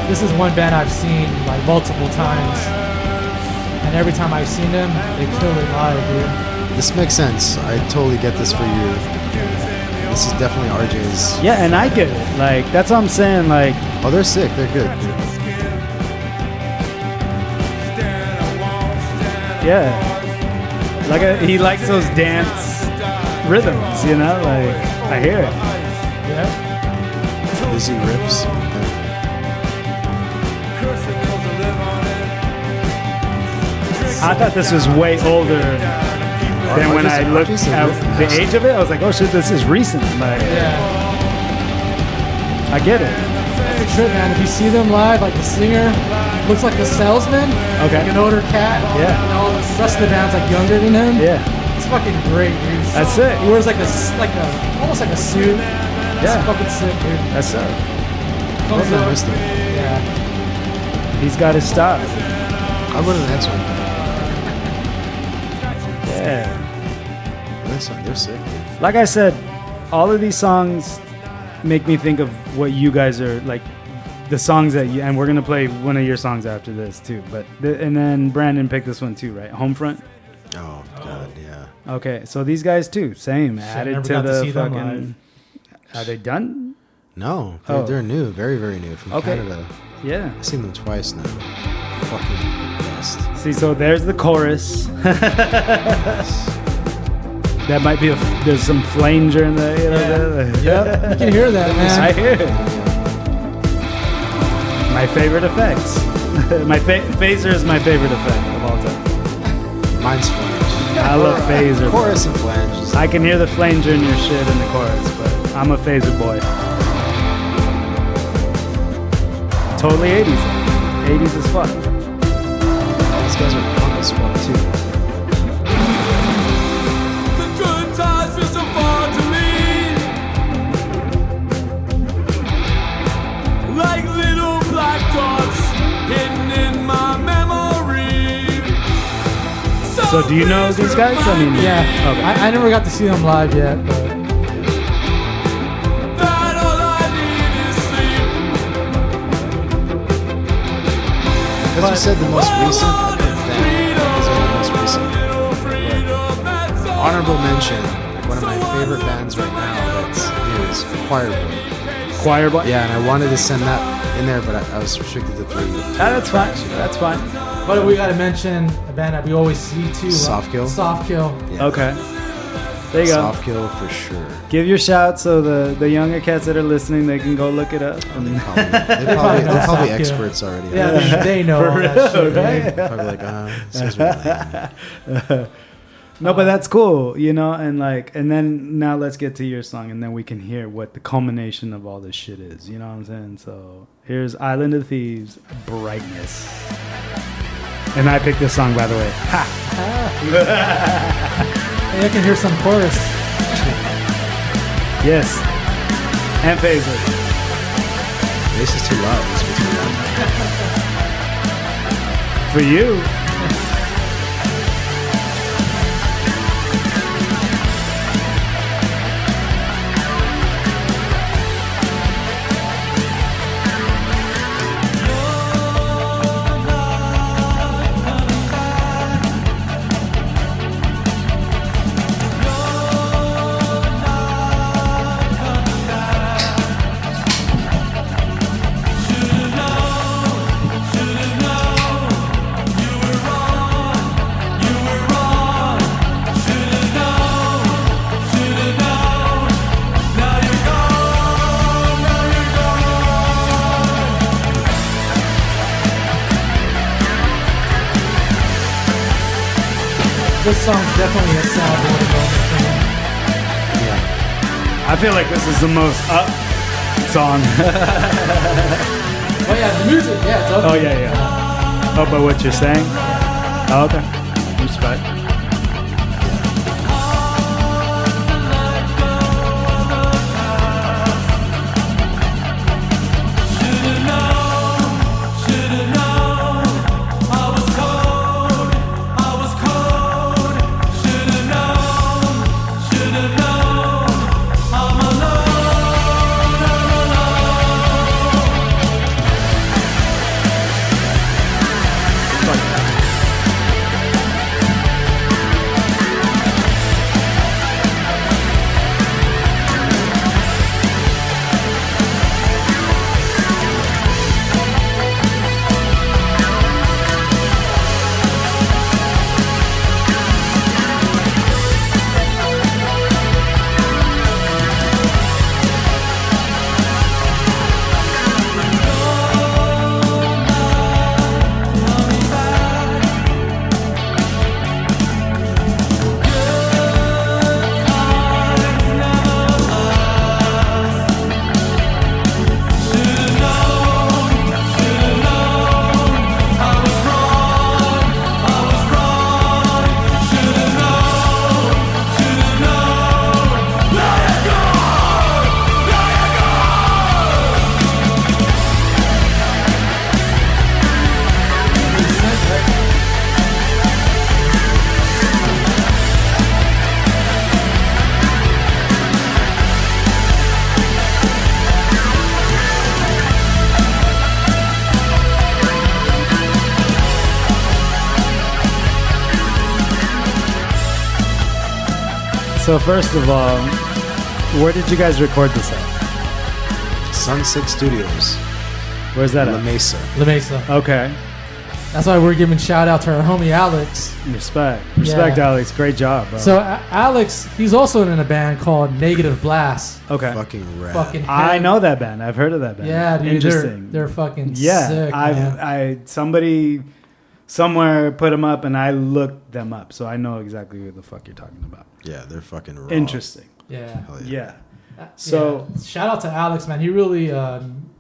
this is one band I've seen like multiple times. And every time I've seen them, they kill it live, dude. This makes sense. I totally get this for you. This is definitely RJ's. Yeah, and I get it. Like, that's what I'm saying. Like, Oh, they're sick. They're good. yeah. Like, he likes those dance rhythms, you know? Like, I hear it. Yeah. Busy riffs. I thought this was way older than when I looked at the age of it. I was like, oh shit, this is recent. Like, Yeah. I get it. It's a trip, man. If you see them live, like the singer looks like the salesman. Okay. Like an older cat. Yeah. And all the rest of the band's like younger than him. Yeah. It's fucking great, dude. That's it. He wears like a almost like a suit. Yeah. It's fucking sick, dude. That's it. Comes I out. missed them. Yeah. He's got his style. I'll go to the next one. Yeah. They're sick, dude. Like I said, all of these songs make me think of what you guys are like, the songs that you, and we're gonna play one of your songs after this too. But and then Brandon picked this one too, right? Homefront. Oh, God, yeah. Okay, so these guys too, same, I added never to got to the see them fucking. Are they done? No, Oh. they're new. Very, very new. From Okay. Canada. Yeah. I've seen them twice now. Fucking best. See, so there's the chorus. That might be there's some flanger in the, you know. Yep. You can hear that, man. I hear it. My favorite effects. My phaser is my favorite effect of all time. Mine's flange. I love phaser. Chorus and flange. I can hear the flanger in your shit in the chorus, but I'm a phaser boy. Totally 80s. 80s as fuck. These guys are punk as fuck, too. The good times feel so far to me, like little black dots hidden in my memory. So do you know these guys? I mean, Yeah. Okay. I never got to see them live yet, but That all I need is sleep. Because you said the most recent, I think that is the most recent. But honorable mention, like one of my favorite bands right now that's new is Choir Boy. Choir boy. Yeah, and I wanted to send that in there, but I was restricted to 3. That's fine. That's fine. but we gotta mention a band that we always see too. Soft Kill? Soft Kill. Yeah. Okay. There you go. Soft Kill for sure. Give your shout so the younger cats that are listening, they can go look it up. They're probably know Soft Kill. experts already. Yeah, they know all that shit, right? Probably like, this is really lame. No, but that's cool, you know, and then now let's get to your song, and then we can hear what the culmination of all this shit is, you know what I'm saying? So here's Island of Thieves, Brightness. And I picked this song, by the way. Ha! Hey, I can hear some chorus. Yes. And phaser. This is too loud. It's way too loud. For you. This song's definitely a sad moment for me. I feel like this is the most up song. Oh yeah, the music, yeah, it's up. Oh, yeah. Oh, but what you're saying? Oh, okay. Respect. So first of all, where did you guys record this at? Sunset Studios, Where's that La at? Mesa. La Mesa. Okay. That's why we're giving shout out to our homie Alex. Respect, Yeah. Alex. Great job, bro. So Alex, he's also in a band called Negative Blast. okay. Fucking rad. Fucking I him. know that band. I've heard of that band. Yeah, dude. Interesting. They're fucking yeah. sick, man. I somebody somewhere put them up, and I looked them up, so I know exactly what the fuck you're talking about. Yeah, they're fucking raw. Interesting. Yeah. Hell Yeah. So Yeah. Shout out to Alex, man. He really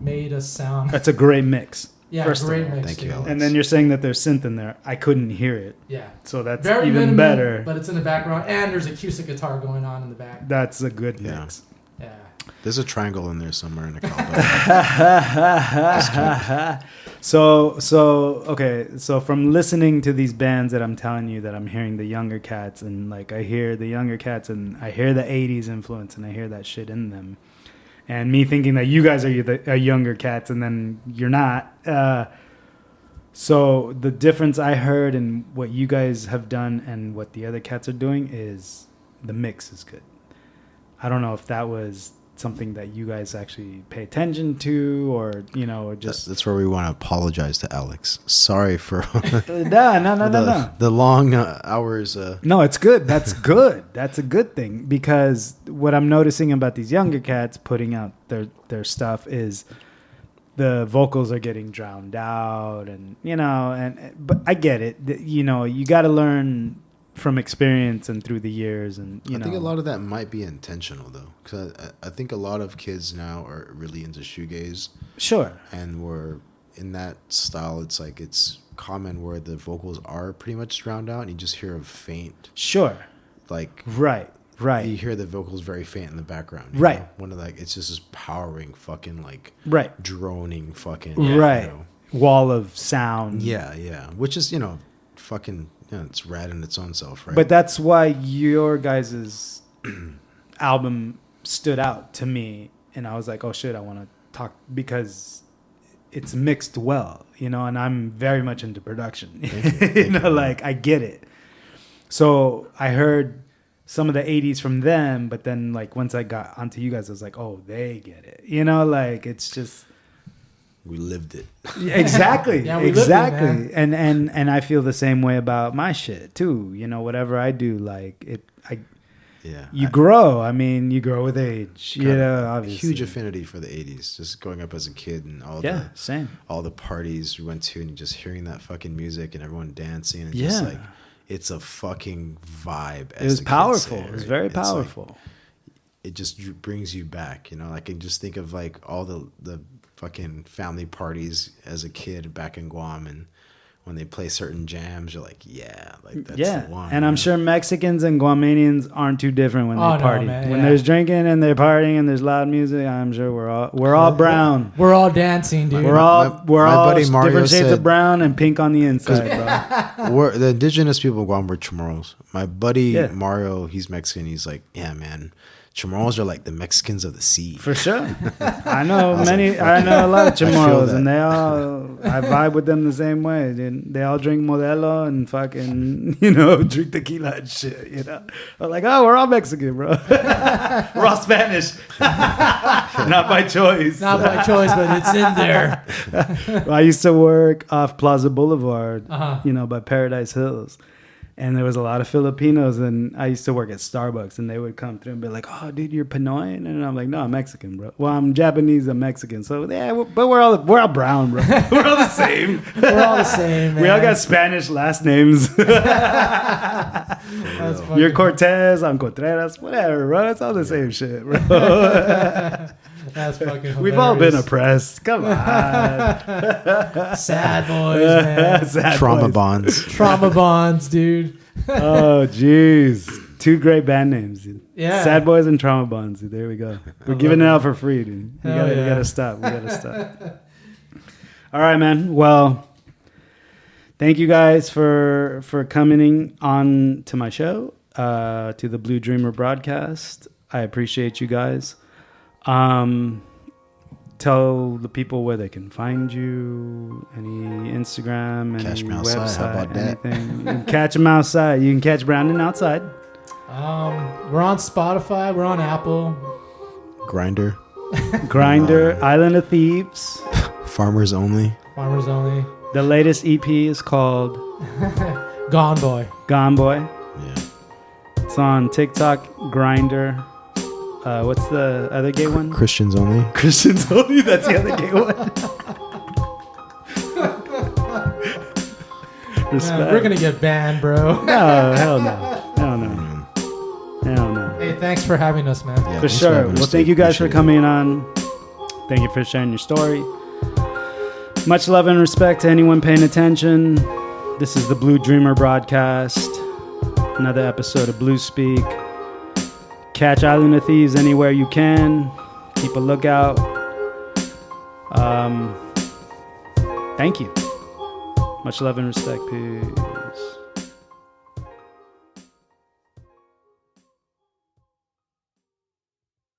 made us sound. that's a great mix. Yeah, first of great all. mix. Thank you, dude. Alex. And then you're saying that there's synth in there. I couldn't hear it, Yeah. so that's Very even minimal, better. but it's in the background, and there's acoustic guitar going on in the back. That's a good Yeah. mix. Yeah. There's a triangle in there somewhere in the combo. So okay. So from listening to these bands that I'm telling you that I'm hearing the younger cats, and like I hear the younger cats, and I hear the '80s influence, and I hear that shit in them, and me thinking that you guys are the younger cats, and then you're not. So the difference I heard in what you guys have done and what the other cats are doing is the mix is good. I don't know if that was something that you guys actually pay attention to, or or just That's where we want to apologize to Alex. Sorry for no. the long hours. No, it's good. That's good. That's a good thing, because what I'm noticing about these younger cats putting out their stuff is the vocals are getting drowned out, and but I get it. You got to learn from experience and through the years, and I think a lot of that might be intentional though, because I think a lot of kids now are really into shoegaze, sure. and we're in that style. It's like it's common where the vocals are pretty much drowned out, and you just hear a faint, Sure. like Right. you hear the vocals very faint in the background. you Right. know? One of it's just this powering fucking like Right. droning fucking Right. You know. Wall of sound. Yeah, which is fucking it's rad in its own self, right? But that's why your guys' album stood out to me, and I was like, oh shit, I want to talk, because it's mixed well, and I'm very much into production. Like I get it. So I heard some of the 80s from them, but then like once I got onto you guys, I was like, oh, they get it. Like it's just we lived it. exactly. Yeah, we lived it, exactly. And I feel the same way about my shit too. Whatever I do, like you grow. I mean, you grow with age. Obviously. Huge affinity for the 80s. Just growing up as a kid and same. all the parties we went to, and just hearing that fucking music and everyone dancing, and Yeah. just like it's a fucking vibe. It was powerful. It was very powerful. It just brings you back. I can just think of like all the fucking family parties as a kid back in Guam, and when they play certain jams, you're like, yeah, like that's the one. And I'm sure Mexicans and Guamanians aren't too different when they party. Man, when there's drinking and they're partying and there's loud music, I'm sure we're all brown. We're all dancing, dude. We're all buddy Mario different shades said- of brown and pink on the inside, bro. The indigenous people of Guam were Chamorros. My buddy Yeah. Mario, he's Mexican. He's like, yeah, man, Chamorros are like the Mexicans of the sea. For sure. I know was many. like, I know a lot of feel Chamorros, that. and I vibe with them the same way. They all drink Modelo and fucking, drink tequila and shit. I'm like, oh, we're all Mexican, bro. We're all Spanish. Not by choice. Not by choice, but it's in there. I used to work off Plaza Boulevard, Uh-huh. by Paradise Hills. And there was a lot of Filipinos, and I used to work at Starbucks, and they would come through and be like, "Oh, dude, you're Pinoy," and I'm like, "No, I'm Mexican, bro. Well, I'm Japanese, I'm Mexican. So yeah, but we're all brown, bro. We're all the same. We're all the same, man. We all got Spanish last names. That's fucking- You're Cortez, I'm Contreras, whatever, bro. It's all the same shit, bro. That's fucking hilarious. We've all been oppressed. Come on, Sad boys, man. Sad Trauma boys. bonds. Trauma bonds, dude. Oh, jeez. Two great band names, dude. Yeah. Sad Boys and Trauma Bonds, dude. There we go. We're giving it out for free, dude. We Hell yeah. gotta stop. We gotta stop. All right, man. Well, thank you guys for coming on to my show, to the Blue Dreamer broadcast. I appreciate you guys. Tell the people where they can find you, any Instagram, any Catch me outside. website, How about that? anything. You can catch them outside. You can catch Brandon outside. We're on Spotify. We're on Apple. Grinder. Island of Thieves. Farmers Only. Farmers Only. The latest EP is called Gone Boy. Gone Boy. Yeah. It's on TikTok, Grinder. What's the other gay one? Christians Only. Christians Only. That's the other gay one. Respect. Man, we're gonna get banned, bro. No, hell no. Hell no. Hell no. Hey, thanks for having us, man. Yeah, For thanks sure. having us, Well, thank dude. you guys for Appreciate coming on. Thank you for sharing your story. Much love and respect to anyone paying attention. This is the Blue Dreamer broadcast. Another episode of Blue Speak. Catch Island of Thieves anywhere you can. Keep a lookout. Thank you. Much love and respect. Peace.